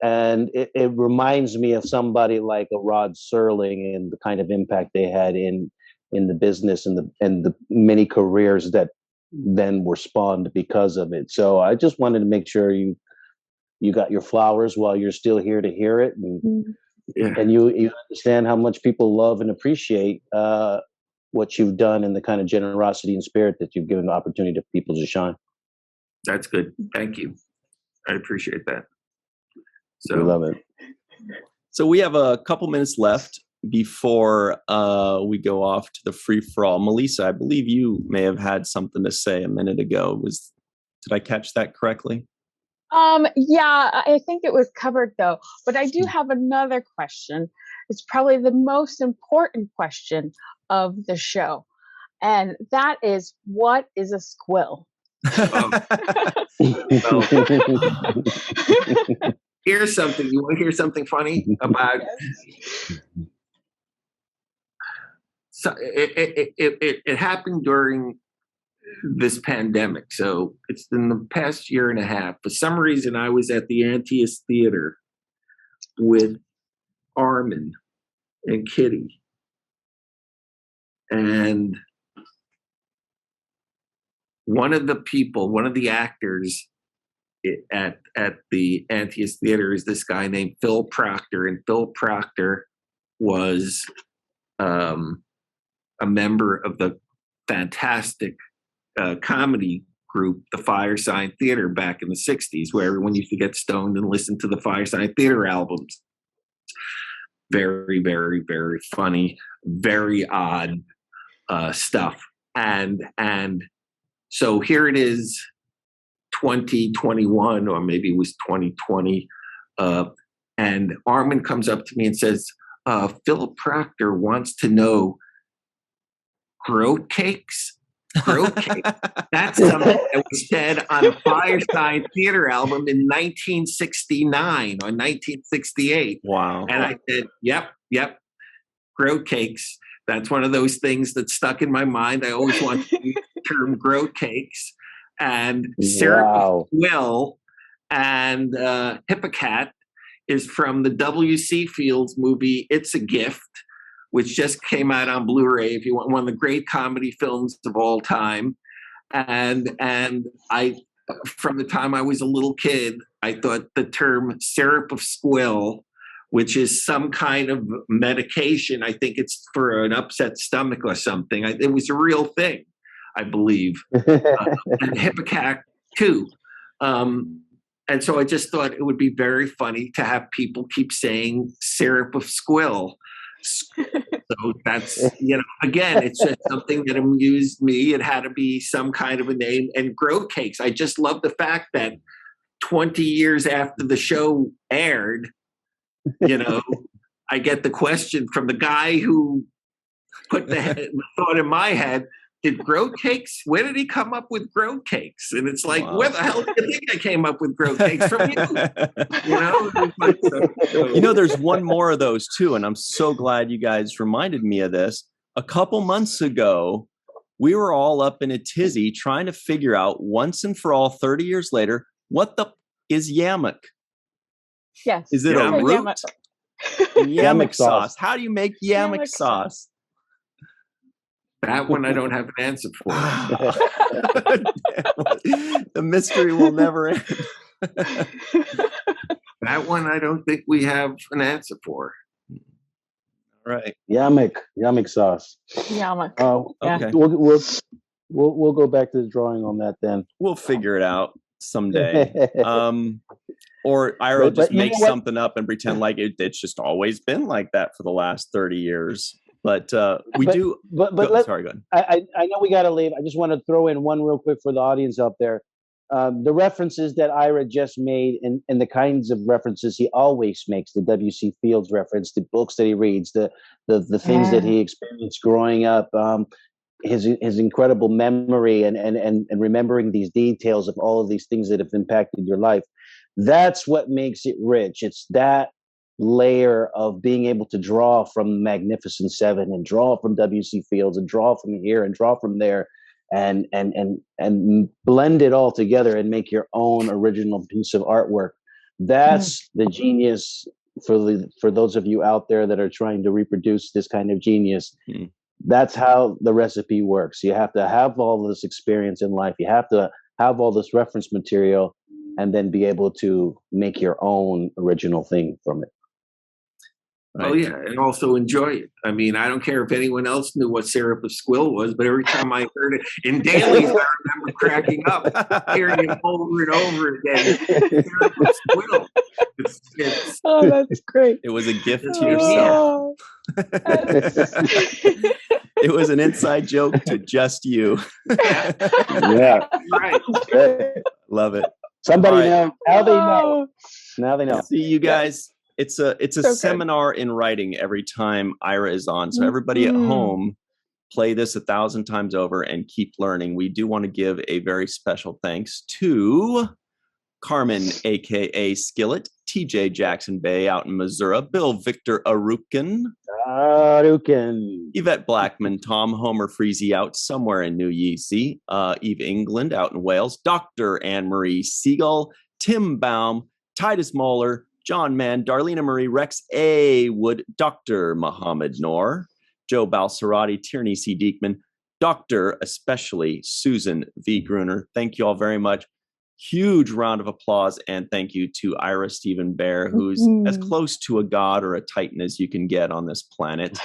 And it reminds me of somebody like a Rod Serling and the kind of impact they had in the business and the many careers that then were spawned because of it. So I just wanted to make sure you got your flowers while you're still here to hear it, and you understand how much people love and appreciate what you've done and the kind of generosity and spirit that you've given the opportunity to people to shine. That's good. Thank you. I appreciate that. So I love it. So we have a couple minutes left before we go off to the free-for-all. Malissa, I believe you may have had something to say a minute ago. Did I catch that correctly? Yeah, I think it was covered though. But I do have another question. It's probably the most important question of the show. And that is, what is a squill? Here's something. You want to hear something funny about? So it happened during this pandemic. So it's in the past year and a half. For some reason, I was at the Antius Theater with Armin and Kitty. And one of the actors at the Antius Theater is this guy named Phil Proctor. And Phil Proctor was a member of the fantastic comedy group, the Firesign Theater, back in the 60s, where everyone used to get stoned and listen to the Firesign Theater albums. Very, very, very funny, very odd stuff. And so here it is, 2021, or maybe it was 2020, and Armin comes up to me and says, Phil Proctor wants to know, groat cakes? Groat cakes? That's something that was said on a Firesign Theater album in 1969 or 1968. Wow. And I said, yep, groat cakes. That's one of those things that stuck in my mind. I always wanted to use the term groat cakes. And Cirroc Will and Hippocat is from the W.C. Fields movie It's a Gift, which just came out on Blu-ray, if you want, one of the great comedy films of all time. And I, from the time I was a little kid, I thought the term syrup of squill, which is some kind of medication, I think it's for an upset stomach or something. It was a real thing, I believe. And Hippocac too. And so I just thought it would be very funny to have people keep saying syrup of squill. So that's, again, it's just something that amused me. It had to be some kind of a name. And groat cakes, I just love the fact that 20 years after the show aired, I get the question from the guy who put the thought in my head, did groat cakes, where did he come up with groat cakes? And it's like, wow. Where the hell do you think I came up with groat cakes from you? There's one more of those too, and I'm so glad you guys reminded me of this. A couple months ago, we were all up in a tizzy trying to figure out once and for all, 30 years later, what the is yammock? Yes. Is it a root? Yammock sauce. How do you make yammock sauce? That one I don't have an answer for. The mystery will never end. That one I don't think we have an answer for. Right. Yammock sauce. Yammock. Okay. We'll go back to the drawing on that then. We'll figure it out someday. Or Ira just makes something up and pretend like it's just always been like that for the last 30 years. But sorry, go ahead. I know we got to leave. I just want to throw in one real quick for the audience out there. The references that Ira just made and the kinds of references he always makes, the W.C. Fields reference, the books that he reads, the things that he experienced growing up, his incredible memory and remembering these details of all of these things that have impacted your life. That's what makes it rich. It's that layer of being able to draw from Magnificent Seven and draw from W.C. Fields and draw from here and draw from there and blend it all together and make your own original piece of artwork. That's the genius for those of you out there that are trying to reproduce this kind of genius. That's how the recipe works. You have to have all this experience in life. You have to have all this reference material and then be able to make your own original thing from it. Right. Oh, yeah, and also enjoy it. I mean, I don't care if anyone else knew what syrup of squill was, but every time I heard it in dailies, I remember cracking up, hearing it over and over again. Syrup of squill. Oh, that's great. It was a gift to yourself. It was an inside joke to just you. Yeah. Right. Love it. Somebody know. Now they know. Now they know. See you guys. It's a seminar in writing every time Ira is on. So everybody at home, play this 1,000 times over and keep learning. We do want to give a very special thanks to Carmen, a.k.a. Skillet, TJ Jackson-Bey out in Missouri, Bill Victor Arucan, Yvette Blackmon, Tom Homer Frizzell out somewhere in New Yeezy, Eve England out in Wales, Dr. Marie Segal, Tim Baum, Titus Mohler, John Mann, Darlena Marie, Rex A. Wood, Dr. Muhammad Noor, Joe Balsarati, Tierney C. Diekman, Dr. especially Susan V. Gruner. Thank you all very much. Huge round of applause and thank you to IRA STEVEN BEHR, who's as close to a god or a titan as you can get on this planet.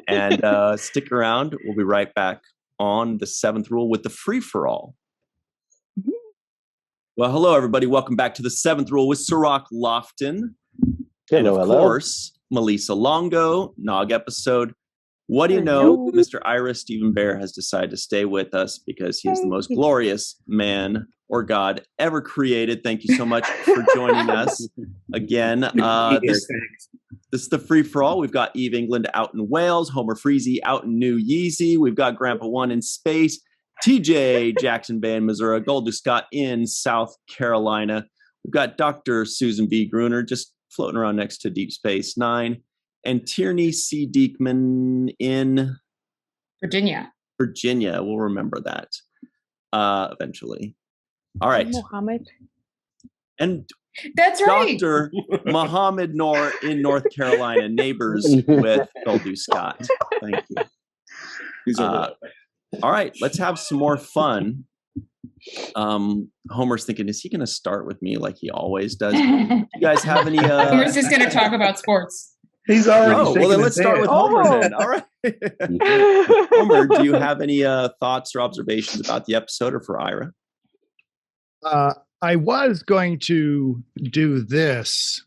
And stick around. We'll be right back on the 7th rule with the free-for-all. Well, hello, everybody. Welcome back to the 7th rule with Cirroc Lofton. Hello, and of course, Malissa Longo, Nog episode. What do you know? Mr. IRA STEVEN BEHR has decided to stay with us because he is the most glorious man or god ever created. Thank you so much for joining us again. This is the free-for-all. We've got Eve England out in Wales, Homer Frizzell out in New Yeezy. We've got Grandpa One in space, TJ Jackson-Bey in Missouri, Goldie Scott in South Carolina. We've got Dr. Susan V. Gruner just floating around next to Deep Space Nine, and Tierney C. Diekman in Virginia. We'll remember that eventually. All right. Mohammed. And that's right. Dr. Muhammad Noor in North Carolina, neighbors with Goldie Scott. Thank you. All right, let's have some more fun. Homer's thinking, is he going to start with me like he always does? You guys have any? Homer's just going to talk about sports. He's already. Oh, well, then let's start with Homer then. All right. Homer, do you have any thoughts or observations about the episode or for Ira? I was going to do this.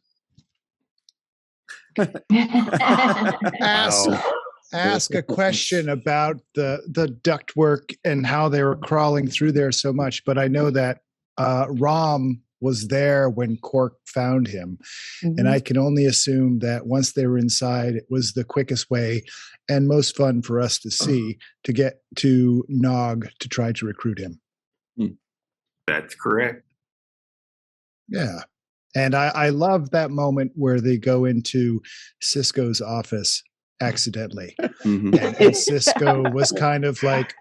Ask a question about the ductwork and how they were crawling through there so much, but I know that Rom was there when Quark found him, and I can only assume that once they were inside, it was the quickest way and most fun for us to see to get to Nog to try to recruit him. That's correct. Yeah. And I love that moment where they go into Sisko's office accidentally. And Sisko was kind of like,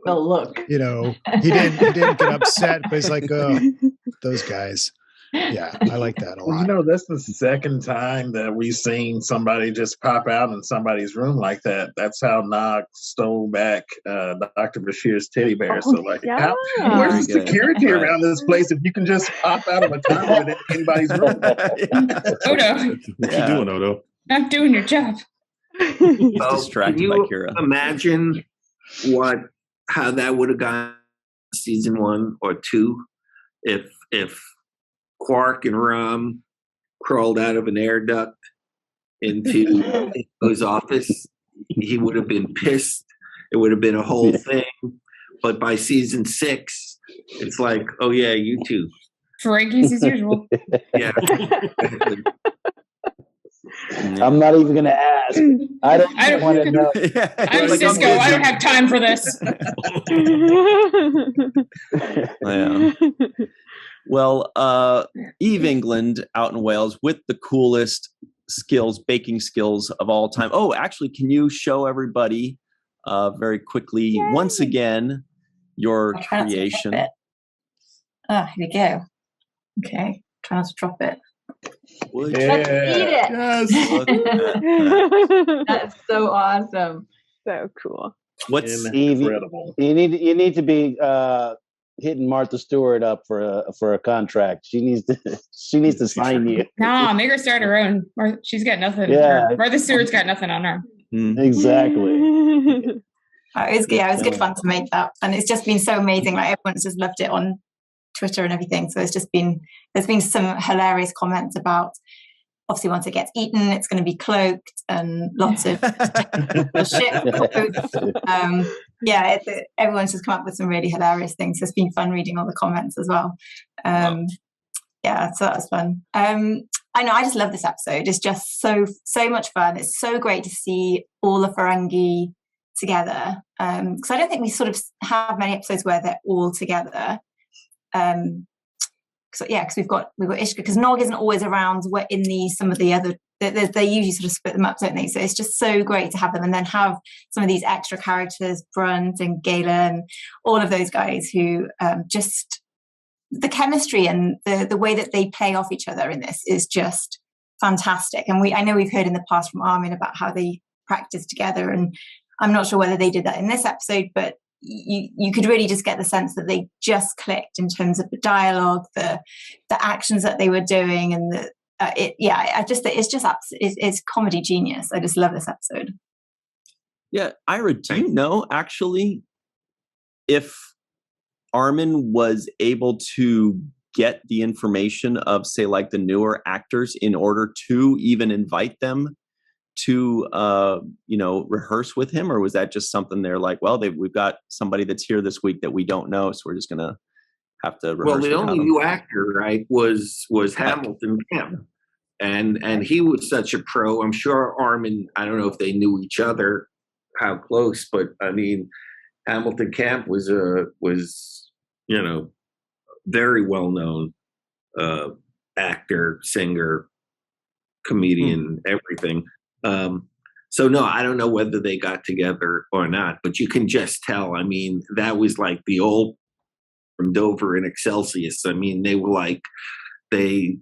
well, look, you know, he didn't get upset, but he's like, oh, those guys. Yeah, I like that a lot. You know, that's the second time that we've seen somebody just pop out in somebody's room like that. That's how Nog stole back Dr. Bashir's teddy bear. So, like, where's the security around this place if you can just pop out of a time in anybody's room? Odo. What you doing, Odo? Not doing your job. He's distracted by Kira. Imagine how that would have gone season 1 or 2 if Quark and Rom crawled out of an air duct into his office. He would have been pissed. It would have been a whole thing. But by season 6, it's like, oh yeah, you too. Ferengi's as usual. Yeah. I'm not even going to ask. I don't want to know. I'm Sisko. I don't have time for this. Yeah. Well, Eve England out in Wales with the coolest baking skills of all time. Oh, actually, can you show everybody very quickly, once again, your creation? Here we go. Okay, try not to drop it. Let's eat it. Yes. That's so awesome. So cool. What's incredible? You need to be hitting Martha Stewart up for a contract. She needs to sign you. Nah, make her start her own. She's got nothing. Yeah. Martha Stewart's got nothing on her. Exactly. It was good fun to make that, and it's just been so amazing. Like everyone's just loved it on Twitter and everything. So there's been some hilarious comments about, obviously once it gets eaten, it's going to be cloaked and lots of shit. Everyone's just come up with some really hilarious things. So it's been fun reading all the comments as well. Yeah, so that was fun. I know, I just love this episode. It's just so much fun. It's so great to see all the Ferengi together. Because I don't think we sort of have many episodes where they're all together. Because we've got Ishka, because Nog isn't always around. We're in some of the other. They usually sort of split them up, don't they? So it's just so great to have them, and then have some of these extra characters, Brunt and Galen, and all of those guys who just the chemistry and the way that they play off each other in this is just fantastic. And I know we've heard in the past from Armin about how they practice together, and I'm not sure whether they did that in this episode, but you could really just get the sense that they just clicked in terms of the dialogue, the actions that they were doing, and it's comedy genius. I just love this episode. Yeah, Ira, do you know actually if Armin was able to get the information of, say, like the newer actors in order to even invite them to rehearse with him, or was that just something they're like, well, we've got somebody that's here this week that we don't know, so we're just gonna have to rehearse? Well, the only new actor, right, was Hamilton Camp, and he was such a pro. I'm sure Armin, I don't know if they knew each other, how close, but I mean, Hamilton Camp was very well known actor, singer, comedian, everything. So no, I don't know whether they got together or not, but you can just tell. I mean, that was like the old from Dover and Excelsior. I mean, they were like, they.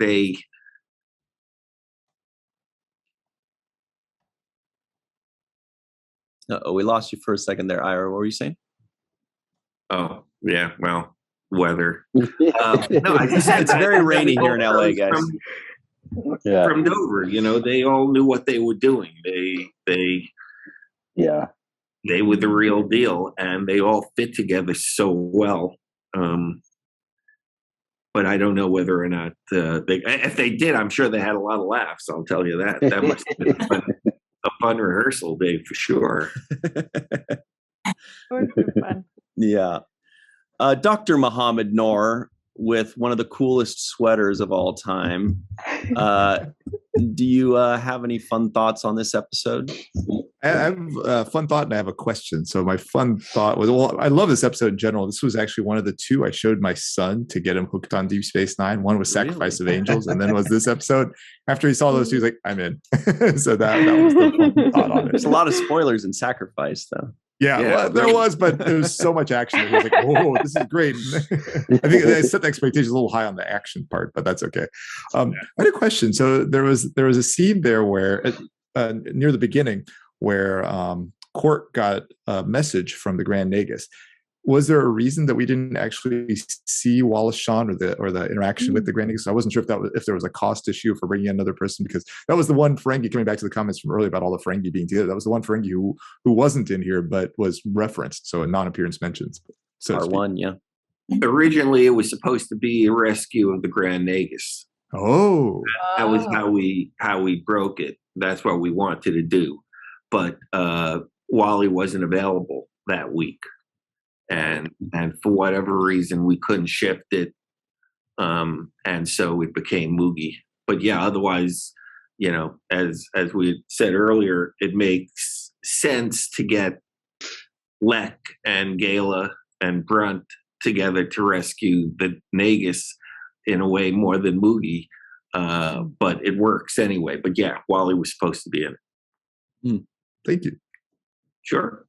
We lost you for a second there, Ira. What were you saying? Oh, yeah. Well, weather. No, I just it's very rainy here in LA, guys. From Dover, they all knew what they were doing. They were the real deal, and they all fit together so well. But I don't know whether or not if they did, I'm sure they had a lot of laughs. I'll tell you that. That must have been a fun rehearsal day for sure. Fun. Yeah. Dr. Muhammad Noor with one of the coolest sweaters of all time. Do you have any fun thoughts on this episode? I have a fun thought and I have a question. So my fun thought was, well, I love this episode in general. This was actually one of the two I showed my son to get him hooked on Deep Space Nine. One was Sacrifice of Angels, and then was this episode. After he saw those two, he was like, I'm in. So that was the fun thought on it. There's a lot of spoilers in Sacrifice, though. Yeah, well, there was, but there was so much action. It was like, oh, this is great. I think they set the expectations a little high on the action part, but that's okay. I had a question. So there was a scene there where near the beginning where Quark got a message from the Grand Nagus. Was there a reason that we didn't actually see Wallace Shawn or the interaction with the Grand Nagus? I wasn't sure if there was a cost issue for bringing in another person, because that was the one Ferengi, coming back to the comments from earlier about all the Ferengi being together. That was the one Ferengi who wasn't in here but was referenced, so a non-appearance mentions. So R1, yeah. Originally, it was supposed to be a rescue of the Grand Nagus. Oh, that was how we broke it. That's what we wanted to do, but Wally wasn't available that week. And for whatever reason, we couldn't shift it. And so it became Moogie. But yeah, otherwise, as we had said earlier, it makes sense to get Lek and Gala and Brunt together to rescue the Nagus in a way more than Moogie. But it works anyway. But yeah, Wally was supposed to be in it. Thank you. Sure.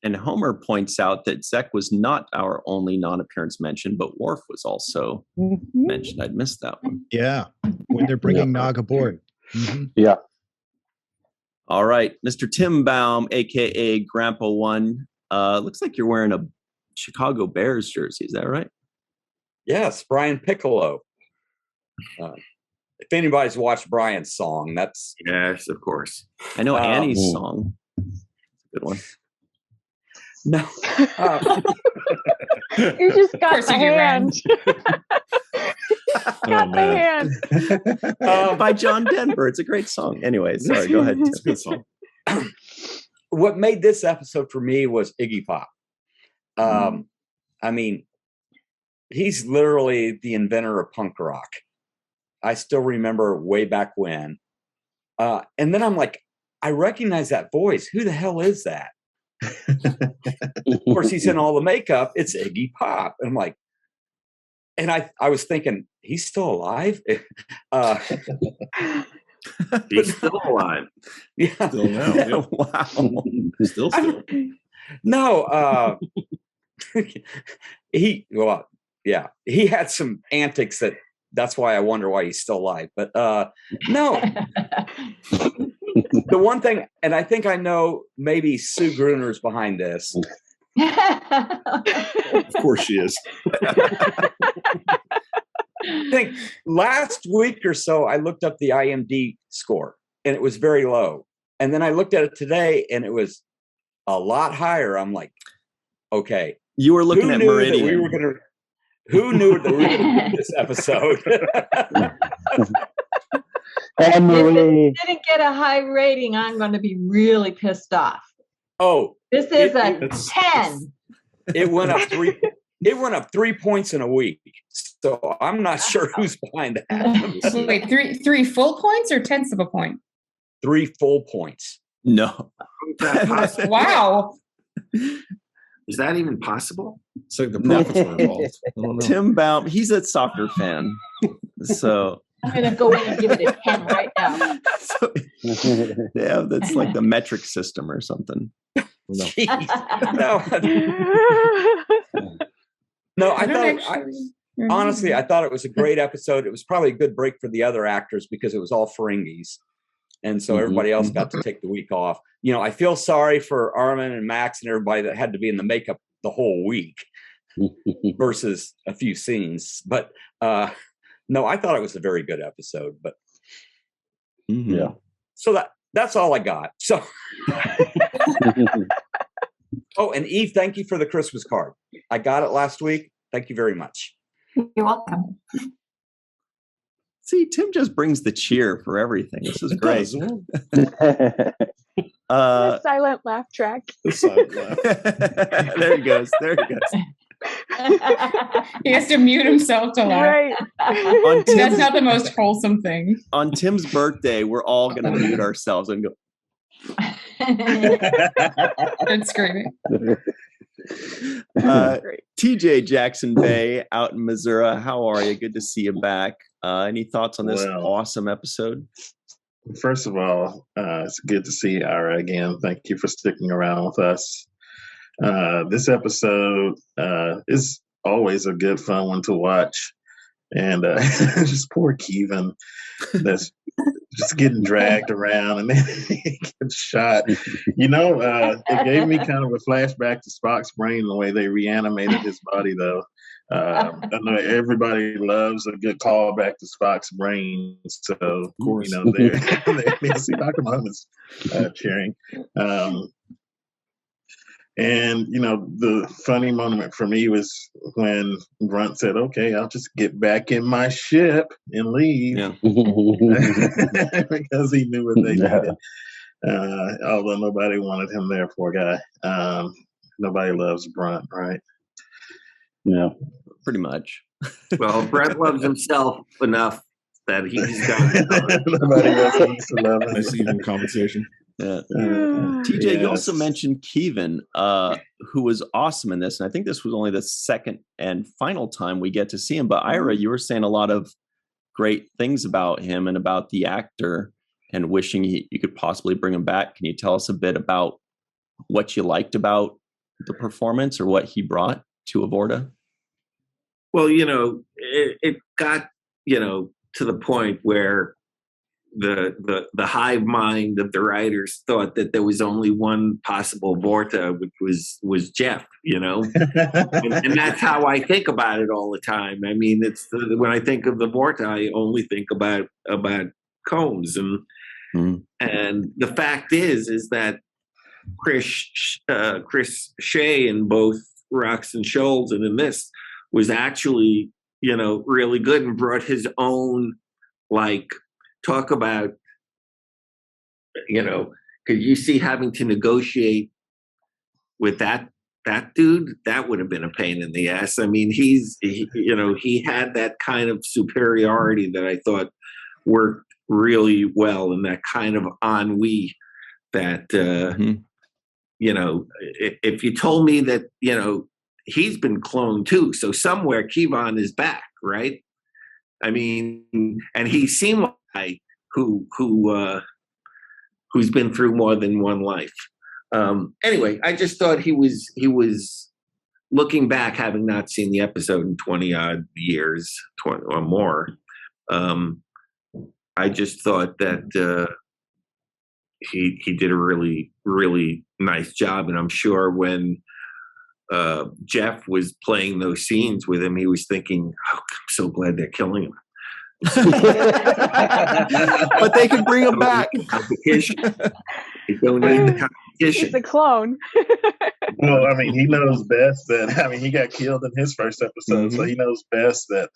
And Homer points out that Zek was not our only non-appearance mention, but Worf was also mentioned. I'd missed that one. Yeah, when they're bringing Nog aboard. Yeah. All right, Mr. Tim Baum, a.k.a. Grandpa One. Looks like you're wearing a Chicago Bears jersey. Is that right? Yes, Brian Piccolo. If anybody's watched Brian's song, that's... Yes, of course. I know Annie's song. Good one. No. You just got the hand. Got the hand. By John Denver. It's a great song. Anyway, sorry, go ahead. It's a good song. What made this episode for me was Iggy Pop. I mean, he's literally the inventor of punk rock. I still remember way back when. And then I'm like, I recognize that voice. Who the hell is that? Of course, he's in all the makeup. It's Iggy Pop. And I'm like, and I was thinking, he's still alive? He's still alive. Yeah. Still now. Wow. Still. No. He had some antics that's why I wonder why he's still alive. But no. The one thing, and I think I know maybe Sue Gruner's behind this. Of course she is. I think last week or so, I looked up the IMDb score, and it was very low. And then I looked at it today, and it was a lot higher. I'm like, okay. You were looking at Meridian. Who knew that we were going to do this episode? And if it didn't get a high rating, I'm going to be really pissed off. Oh, this is a 10. It went up 3. It went up 3 points in a week. So I'm not sure who's behind that. Wait, three full points or tenths of a point? 3 full points. No. Wow. Is that even possible? It's like the profits were involved. I don't know. Tim Baum, he's a soccer fan. So I'm going to go in and give it a 10 right now. So, yeah, that's like the metric system or something. No. No, honestly, I thought it was a great episode. It was probably a good break for the other actors because it was all Ferengis. And so everybody else got to take the week off. You know, I feel sorry for Armin and Max and everybody that had to be in the makeup the whole week versus a few scenes. But no, I thought it was a very good episode. But yeah. So that's all I got. So oh, and Eve, thank you for the Christmas card. I got it last week. Thank you very much. You're welcome. See, Tim just brings the cheer for everything. This is great. The silent laugh track. The silent laugh. There he goes. There he goes. He has to mute himself to laugh. Right. That's not the most wholesome thing. On Tim's birthday, we're all going to mute ourselves and go. It's great. TJ Jackson-Bey out in Missouri. How are you? Good to see you back. Any thoughts on this awesome episode? First of all, it's good to see Ira again. Thank you for sticking around with us. This episode is always a good, fun one to watch. And just poor Keevan that's just getting dragged around and then he gets shot. It gave me kind of a flashback to Spock's brain, the way they reanimated his body, though. I know everybody loves a good callback to Spock's brain, so of course, they see Dr. Muhammad's cheering. And, the funny moment for me was when Grunt said, okay, I'll just get back in my ship and leave. Yeah. Because he knew what they did. Although nobody wanted him there, poor guy. Nobody loves Grunt, right? Yeah. Pretty much. Well, Brent loves himself enough that he's done. Nobody else needs to love him. I see him in conversation. Yeah. TJ, you also mentioned Keevan, who was awesome in this. And I think this was only the second and final time we get to see him. But Ira, you were saying a lot of great things about him and about the actor and wishing you could possibly bring him back. Can you tell us a bit about what you liked about the performance or what he brought to Avorta? Well, it got, to the point where the hive mind of the writers thought that there was only one possible Vorta, which was Jeff, and that's how I think about it all the time. I mean, when I think of the Vorta, I only think about Combs, and the fact is that Chris Shea in both Rocks and Shoals and in this was actually really good and brought his own talk about, could you see having to negotiate with that dude? That would have been a pain in the ass. I mean, he had that kind of superiority that I thought worked really well, and that kind of ennui that, if you told me that, he's been cloned too, so somewhere Keevan is back, right? I mean, and he seemed like who's been through more than one life. Anyway, I just thought he was looking back, having not seen the episode in 20 odd years, 20 or more. I just thought that he did a really, really nice job, and I'm sure when Jeff was playing those scenes with him, he was thinking, "Oh, I'm so glad they're killing him." But they can bring him back. Competition. They don't need the competition. He's a clone. Well, I mean, he knows best that. He got killed in his first episode, so he knows best that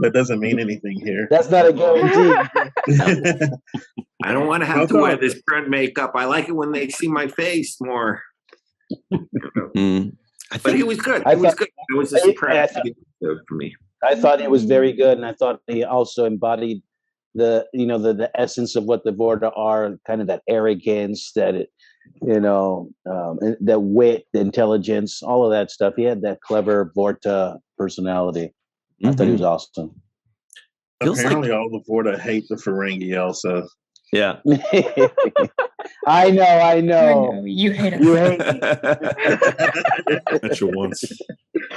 that doesn't mean anything here. That's not a guarantee. I don't want to have to wear this Grunt makeup. I like it when they see my face more. But he was good. He was good. It was a surprise for me. I thought it was very good, and I thought he also embodied the essence of what the Vorta are, kind of that arrogance, that that wit, the intelligence, all of that stuff. He had that clever Vorta personality. I thought he was awesome. Apparently, all the Vorta hate the Ferengi also. Yeah. I know. You hate it. You hate it. That's your once.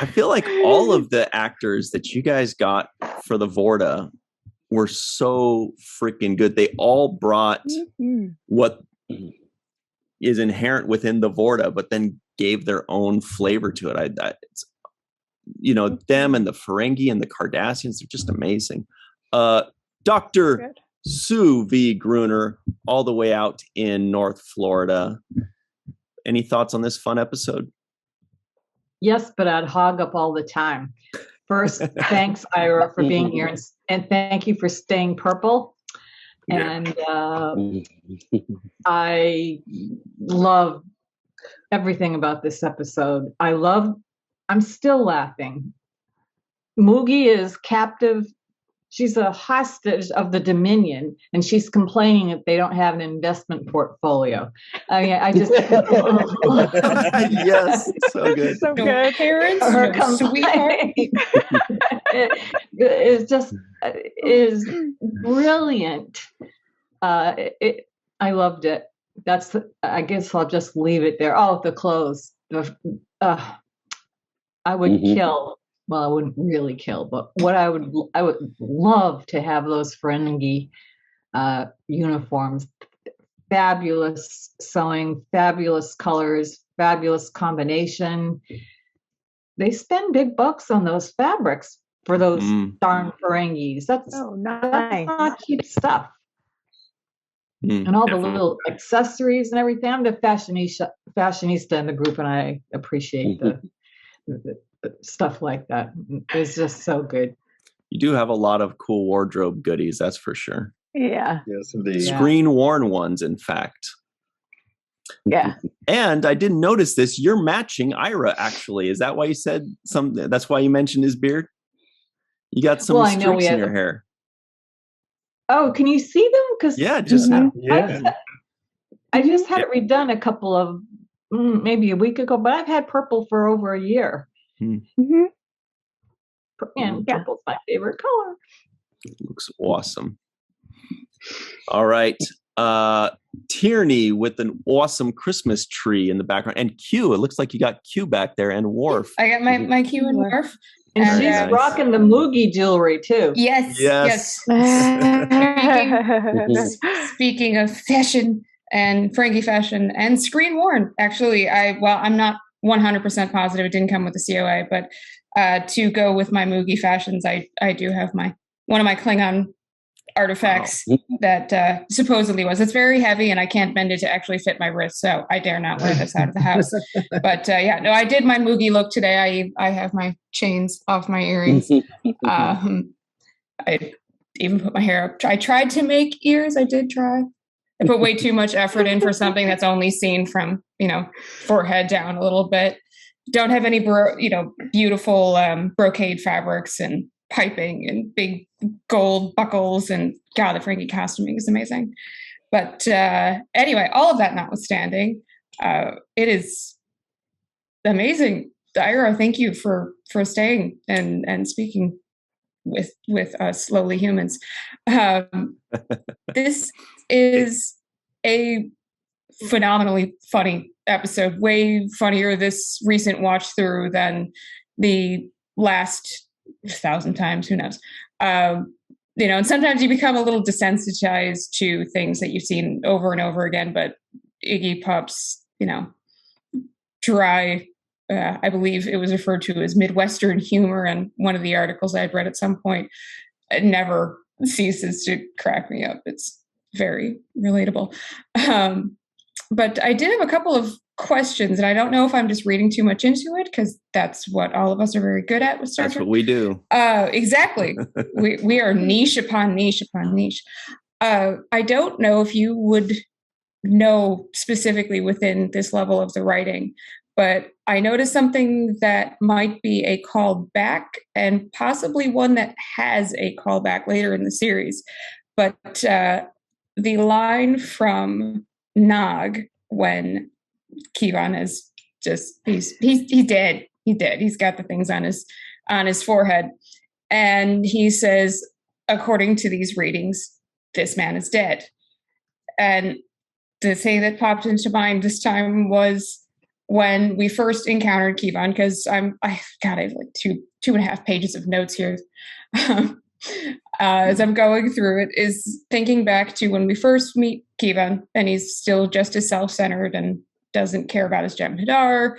I feel like all of the actors that you guys got for the Vorta were so freaking good. They all brought what is inherent within the Vorta, but then gave their own flavor to it. It's them and the Ferengi and the Cardassians, they're just amazing. Dr. Sue V. Gruner, all the way out in North Florida. Any thoughts on this fun episode? Yes, but I'd hog up all the time. First, thanks, Ira, for being here, and thank you for staying purple. And I love everything about this episode. I'm still laughing. Moogie is captive. She's a hostage of the Dominion, and she's complaining that they don't have an investment portfolio. I mean, I just yes, so good, so good. Parents, her sweetheart is brilliant. I loved it. I guess I'll just leave it there. Oh, the clothes. I would kill. Well, I wouldn't really kill, but what I would love to have those Ferengi uniforms. Fabulous sewing, fabulous colors, fabulous combination. They spend big bucks on those fabrics for those darn Ferengis. That's not cheap stuff. And all the little accessories and everything. I'm the fashionista in the group, and I appreciate the stuff like that. It's just so good. You do have a lot of cool wardrobe goodies, that's for sure. Yeah. Yes, indeed. Screen worn ones, in fact. Yeah. And I didn't notice this. You're matching Ira, actually. Is that why you said something? That's why you mentioned his beard? You got some streaks in your hair. Oh, can you see them? Because yeah, just I just had it redone a couple of maybe a week ago, but I've had purple for over a year. Mm-hmm. And purple's my favorite color. It looks awesome. All right. Tierney with an awesome Christmas tree in the background. And Q, it looks like you got Q back there, and Worf. I got my Q and Worf. And she's rocking the Moogie jewelry too. Yes. Speaking of fashion and Ferengi fashion and screen worn, actually, I'm not 100% positive it didn't come with the COA, but to go with my Moogie fashions, I do have one of my Klingon artifacts that supposedly was. It's very heavy, and I can't bend it to actually fit my wrist, so I dare not wear this out of the house. But I did my Moogie look today. I have my chains off my earrings. I even put my hair up. I tried to make ears. I did try. I put way too much effort in for something that's only seen from, forehead down a little bit. Don't have any, beautiful brocade fabrics and piping and big gold buckles, and God, the Ferengi costuming is amazing. But anyway, all of that notwithstanding, it is amazing. Ira, thank you for staying and speaking with us lowly humans. This is a phenomenally funny episode, way funnier this recent watch through than the last 1,000 times, who knows. And sometimes you become a little desensitized to things that you've seen over and over again, but Iggy Pop's, dry, I believe it was referred to as Midwestern humor in one of the articles I'd read at some point. It never ceases to crack me up. It's very relatable. But I did have a couple of questions, and I don't know if I'm just reading too much into it, because that's what all of us are very good at with Star Trek. That's what we do. Exactly. we are niche upon niche upon niche. I don't know if you would know specifically within this level of the writing, but I noticed something that might be a call back, and possibly one that has a callback later in the series. But the line from Nog when Keevan is just he's dead. He's got the things on his forehead, and he says, according to these readings, this man is dead. And the thing that popped into mind this time was when we first encountered Keevan, because I have like two and a half pages of notes here. As I'm going through it, is thinking back to when we first meet Keevan, and he's still just as self-centered and doesn't care about his Jem'Hadar,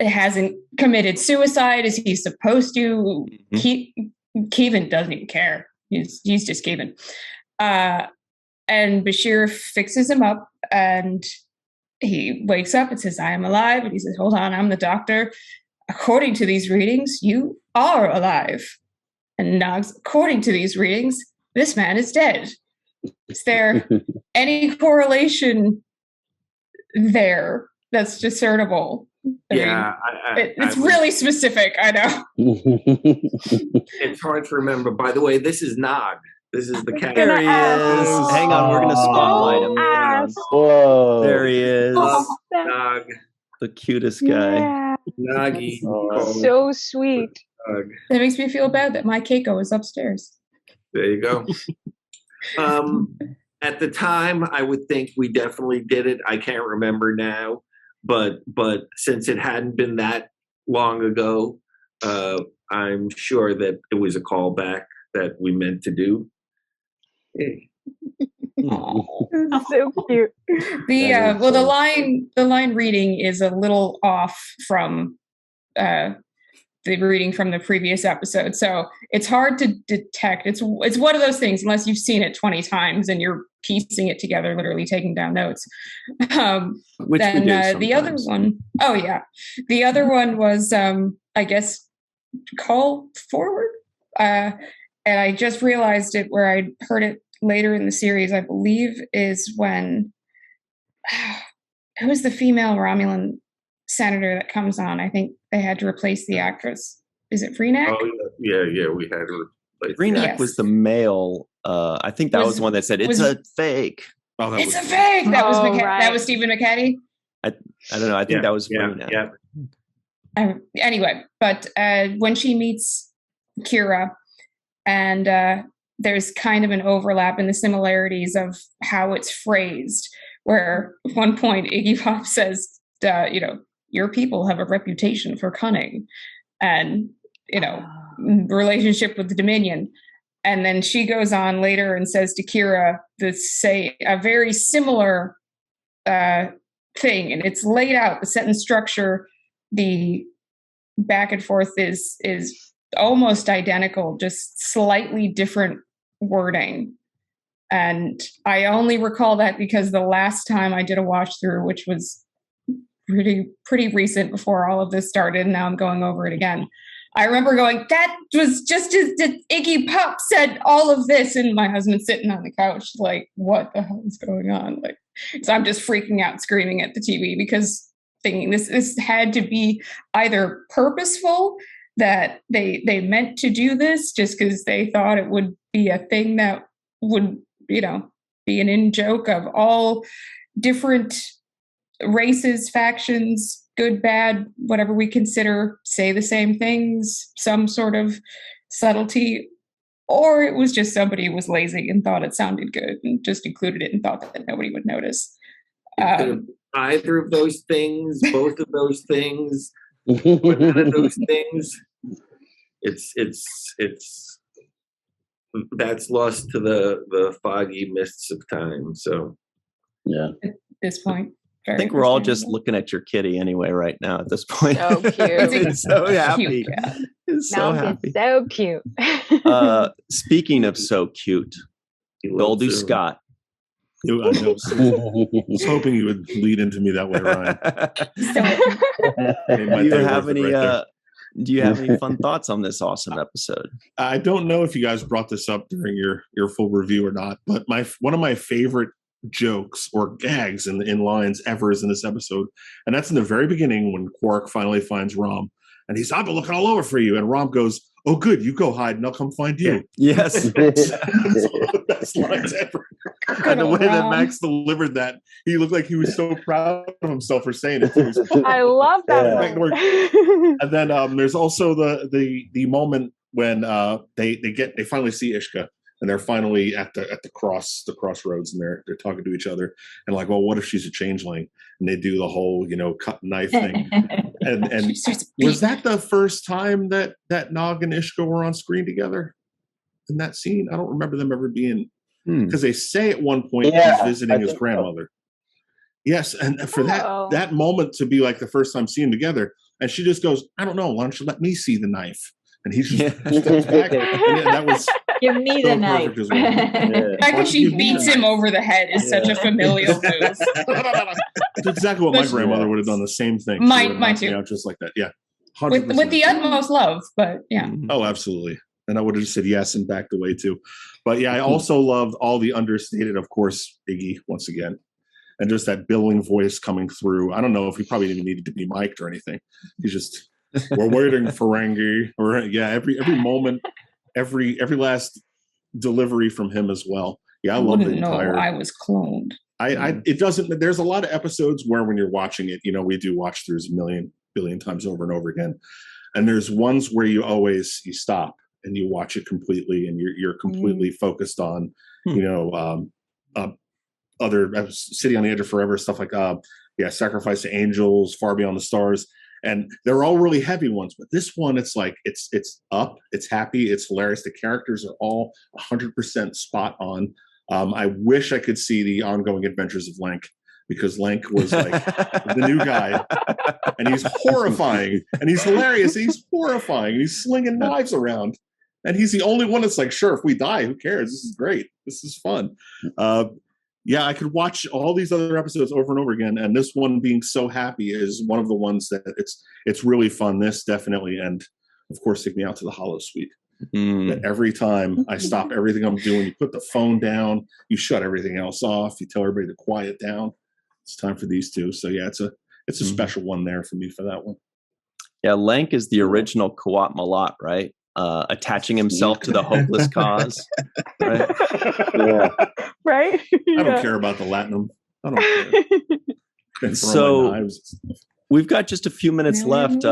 hasn't committed suicide as he's supposed to. Keevan doesn't even care. He's just Keevan. And Bashir fixes him up, and he wakes up and says, I am alive. And he says, hold on, I'm the doctor. According to these readings, you are alive. And Nog's, according to these readings, this man is dead. Is there any correlation there that's discernible? It's really specific, I know. It's hard to remember. By the way, this is Nog. This is the cat. There he is. Hang on, we're going to spotlight him. Whoa. There he is. Nog. The cutest guy. Yeah. Noggy. So sweet. That makes me feel bad that my Keiko is upstairs. There you go. At the time, I would think we definitely did it. I can't remember now, but since it hadn't been that long ago, I'm sure that it was a callback that we meant to do. So cute. The line reading is a little off from the reading from the previous episode, so it's hard to detect. It's one of those things, unless you've seen it 20 times and you're piecing it together, literally taking down notes. Which then we do the other one, the other one was I guess call forward, and I just realized it where I heard it later in the series, I believe, is when who's the female Romulan senator that comes on? I think they had to replace the actress. Is it Freenac? Oh yeah, we had to replace. Freenac was the male. I think that was the one that said it's a fake. Oh, it's a fake. That was that was Stephen McCaddy. I don't know. I think that was Freenac. Yeah. Anyway, but when she meets Kira, and there's kind of an overlap in the similarities of how it's phrased, where at one point Iggy Pop says, your people have a reputation for cunning and, relationship with the Dominion. And then she goes on later and says to Kira, say a very similar thing. And it's laid out, the sentence structure, the back and forth is almost identical, just slightly different wording. And I only recall that because the last time I did a watch through, which was pretty recent before all of this started, and now I'm going over it again, I remember going, that was just as Iggy Pop said all of this, and my husband sitting on the couch like, what the hell is going on? So I'm just freaking out, screaming at the TV, because thinking this had to be either purposeful, that they meant to do this just because they thought it would be a thing that would, be an in-joke of all different races, factions, good, bad, whatever we consider, say the same things, some sort of subtlety, or it was just somebody who was lazy and thought it sounded good and just included it and thought that nobody would notice. Either of those things, both of those things, none of those things. It's that's lost to the foggy mists of time. So yeah, at this point, I think we're all just looking at your kitty anyway right now at this point. So cute. It's so happy. It's so happy. So cute. Speaking of so cute, Goldie Scott. I was hoping you would lead into me that way, Ryan. Do you have any fun thoughts on this awesome episode? I don't know if you guys brought this up during your full review or not, but one of my favorite jokes or gags in lines ever is in this episode, and that's in the very beginning when Quark finally finds Rom, and he's, I've been looking all over for you, and Rom goes, oh good, you go hide and I'll come find you. Yes. That's one of the best lines ever. And the way that Max delivered that, he looked like he was so proud of himself for saying it too. I love that. And then there's also the moment when they finally see Ishka, and they're finally at the crossroads, and they're talking to each other, and like, well, what if she's a changeling? And they do the whole cut knife thing. and was that the first time that Nog and Ishka were on screen together in that scene? I don't remember them ever being, because they say at one point he's visiting his grandmother. Yes, and for that moment to be like the first time seeing them together, And she just goes, I don't know. Why don't you let me see the knife? And he's just steps back. And that was give me the knife. The fact that she beats him over the head is such a familial move. That's exactly what my grandmother would have done. The same thing. Mine too. Just like that. Yeah. With the utmost love, but yeah. Oh, absolutely. And I would have just said yes and backed away too. But yeah, I also loved all the understated, of course, Iggy once again. And just that billowing voice coming through. I don't know if he probably even needed to be mic'd or anything. He's just, we're waiting, Ferengi. Or every moment, every last delivery from him as well. Yeah, I love the entire. I was cloned. It doesn't. There's a lot of episodes where when you're watching it, we do watch throughs a billion times over and over again. And there's ones where you stop and you watch it completely, and you're completely focused on, other City on the Edge of Forever, stuff like Sacrifice to Angels, Far Beyond the Stars, and they're all really heavy ones. But this one, it's like it's up, it's happy, it's hilarious. The characters are all 100% spot on. I wish I could see the ongoing adventures of Lank, because Lank was like the new guy, and he's horrifying, and he's hilarious, and he's horrifying, and he's slinging knives around, and he's the only one that's like, sure, if we die, who cares? This is great. This is fun. Yeah, I could watch all these other episodes over and over again, and this one being so happy is one of the ones that it's really fun. This definitely, and of course, Take Me Out to the Hollow Suite. That every time I stop everything I'm doing, you put the phone down, you shut everything else off, you tell everybody to quiet down. It's time for these two. So yeah, it's a special one there for me for that one. Yeah, Lank is the original Kawat Malat, right? Attaching himself to the hopeless cause, right? Yeah. Right? I don't care about the Latinum. I don't care. So we've got just a few minutes left.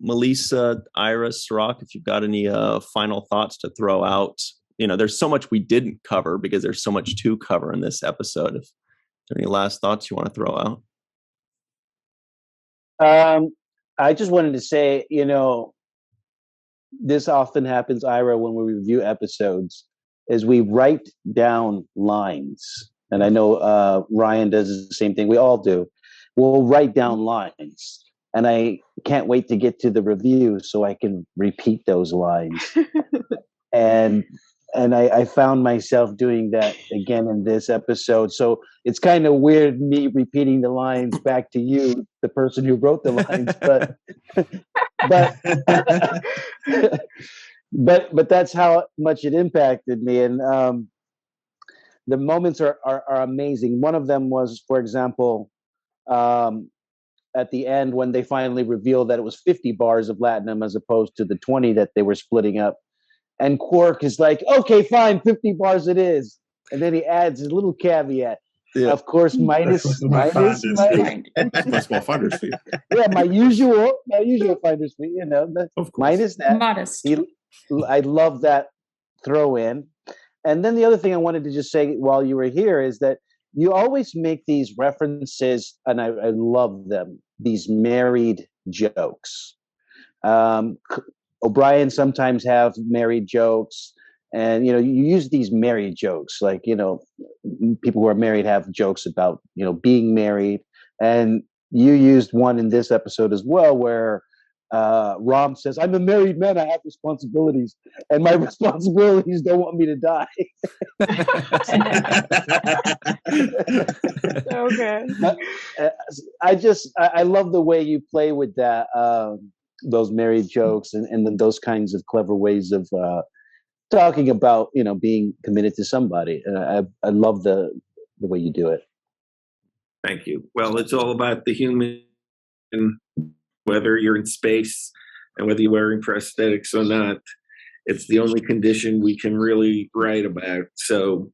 Malissa, IRA, Cirroc, if you've got any final thoughts to throw out. There's so much we didn't cover because there's so much to cover in this episode. If there are any last thoughts you want to throw out? I just wanted to say, this often happens, Ira, when we review episodes, is we write down lines. And I know Ryan does the same thing. We all do. We'll write down lines. And I can't wait to get to the review so I can repeat those lines. And I found myself doing that again in this episode. So it's kind of weird me repeating the lines back to you, the person who wrote the lines, but that's how much it impacted me. And the moments are amazing. One of them was, for example, at the end when they finally revealed that it was 50 bars of Latinum as opposed to the 20 that they were splitting up. And Quark is like, okay, fine, 50 bars it is. And then he adds a little caveat. Yeah. Of course, minus my finder's fee. Yeah, my usual finder's fee, minus that. Modest. I love that throw in. And then the other thing I wanted to just say while you were here is that you always make these references, and I love them, these married jokes. O'Brien sometimes have married jokes, and you use these married jokes, like people who are married have jokes about being married, and you used one in this episode as well where Rom says, "I'm a married man, I have responsibilities, and my responsibilities don't want me to die." Okay. I love the way you play with that. Those married jokes and then those kinds of clever ways of talking about being committed to somebody. I love the way you do it. Thank you. Well, it's all about the human, whether you're in space and whether you're wearing prosthetics or not. It's the only condition we can really write about. So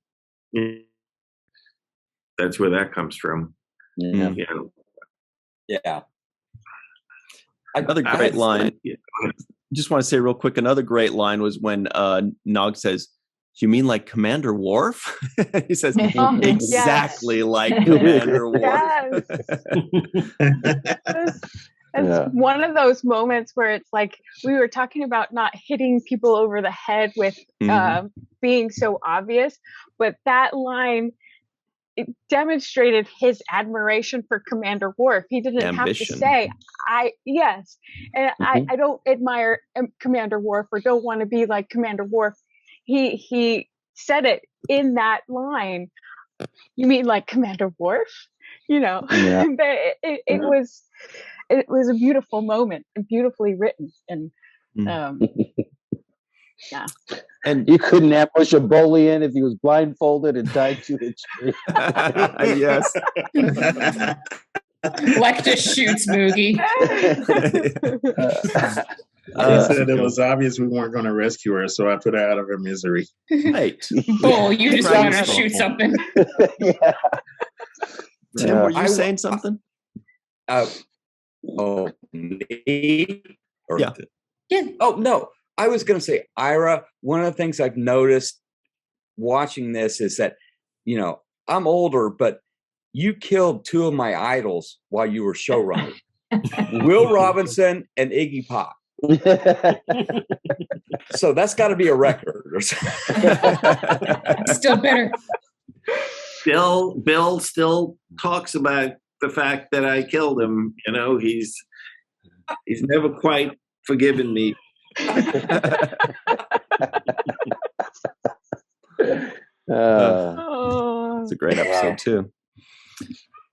that's where that comes from. Yeah. Yeah. Another great line. Just want to say real quick, another great line was when Nog says, "You mean like Commander Worf?" He says, exactly like Commander Worf. It's one of those moments where it's like we were talking about not hitting people over the head with being so obvious, but that line demonstrated his admiration for Commander Worf. He didn't Ambition. have to say, I don't admire Commander Worf or don't want to be like Commander Worf. He said it in that line. You mean like Commander Worf? You know, Yeah. it was a beautiful moment and beautifully written. And yeah. And you couldn't ambush a Bolian if he was blindfolded and tied to a tree. Yes. Lecter shoots Moogie. He said it was obvious we weren't going to rescue her, so I put her out of her misery. Right. Bull, you just want to shoot something. Yeah. Tim, were you saying something? Me? Or Yeah. Oh, no. I was going to say, Ira, one of the things I've noticed watching this is that, you know, I'm older, but you killed two of my idols while you were showrunner. Will Robinson and Iggy Pop. So that's got to be a record. Still bitter. Bill still talks about the fact that I killed him. You know, he's never quite forgiven me. It's a great episode too.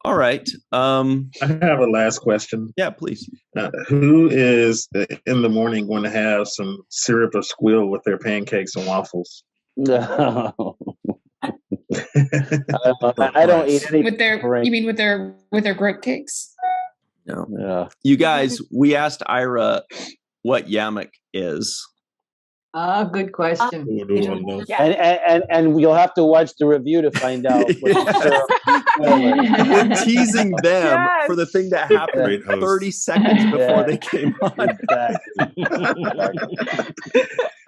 All right. I have a last question. Yeah, please. Who is in the morning going to have some syrup or squill with their pancakes and waffles? No. I don't eat any. With their, you mean with their groat cakes? No. Yeah. You guys, we asked Ira what yamok is. Good question. And you'll have to watch the review to find out. We're teasing them for the thing that happened 30 seconds before they came on.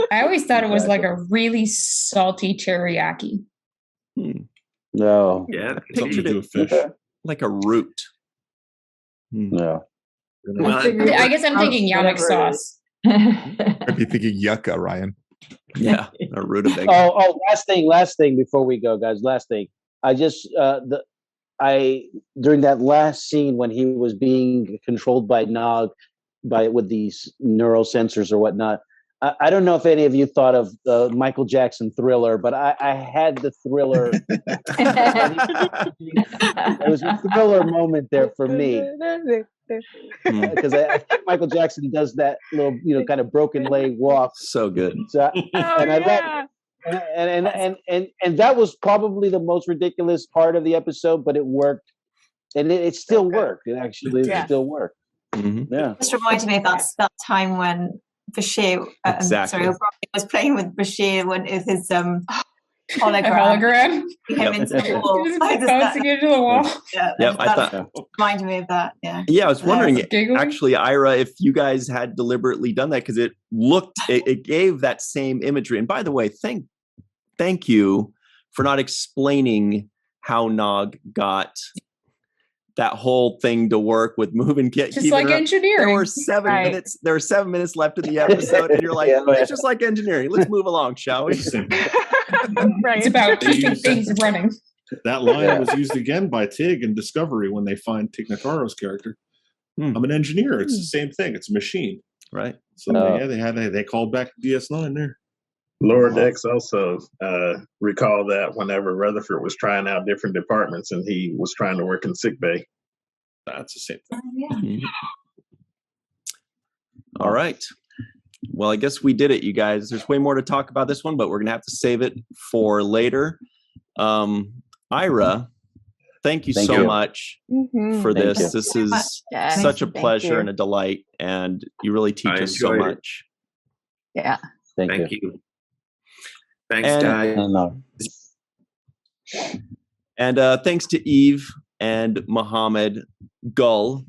I always thought it was like a really salty teriyaki. No. Yeah. Pictured it like a root. No. Well, I guess I'm thinking yamok sauce. I'd be thinking yucca, Ryan. Yeah, a rutabaga. Oh, last thing before we go, guys. Last thing. I just during that last scene when he was being controlled by Nog with these neural sensors or whatnot. I don't know if any of you thought of the Michael Jackson Thriller, but I had the Thriller. It was a Thriller moment there for me. Because I think Michael Jackson does that little, kind of broken leg walk. So good. So, I love it. And that was probably the most ridiculous part of the episode, but it worked, and it still worked. It actually still worked. Mm-hmm. Yeah. Just reminded me of that time when Bashir, was playing with Bashir when it was his hologram. He came into the wall. Bouncing into the wall. Yeah, I thought reminded me of that. Yeah. Yeah, I was wondering, actually, Ira, if you guys had deliberately done that, because it gave that same imagery. And by the way, thank you for not explaining how Nog got that whole thing to work with moving kit. Just like engineering. There were 7 minutes. There were 7 minutes left in the episode, and you're like, it's just like engineering. Let's move along, shall we? Right. It's about keeping things running. That line was used again by Tig in Discovery when they find Tig Notaro's character. I'm an engineer. It's the same thing. It's a machine, right? So they called back DS9 there. Lower Decks also recall that whenever Rutherford was trying out different departments and he was trying to work in sickbay. That's the same thing. Yeah. All right. Well, I guess we did it, you guys. There's way more to talk about this one, but we're going to have to save it for later. Ira, thank you so much for this. This is such a pleasure and a delight, and you really teach us so much. Yeah. Thank you. Thanks, guys. And thanks to Eve and Mohammed, Gull,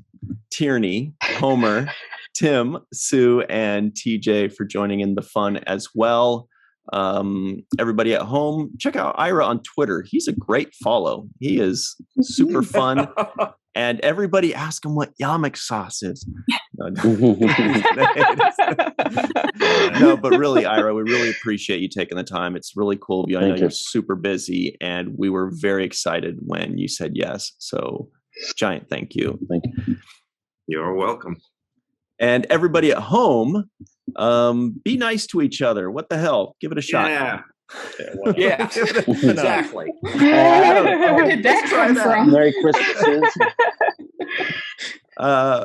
Tierney, Homer, Tim, Sue, and TJ for joining in the fun as well. Everybody at home, check out Ira on Twitter. He's a great follow. He is super fun. And everybody ask him what yamak sauce is. No, but really, Ira, we really appreciate you taking the time. It's really cool of you. I know you're super busy, and we were very excited when you said yes. So, giant thank you. Thank you. You're welcome. And everybody at home, be nice to each other. What the hell? Give it a shot. Yeah. Exactly. Where did that come from? Merry Christmas.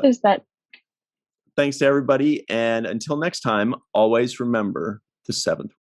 Is that? Thanks to everybody. And until next time, always remember the seventh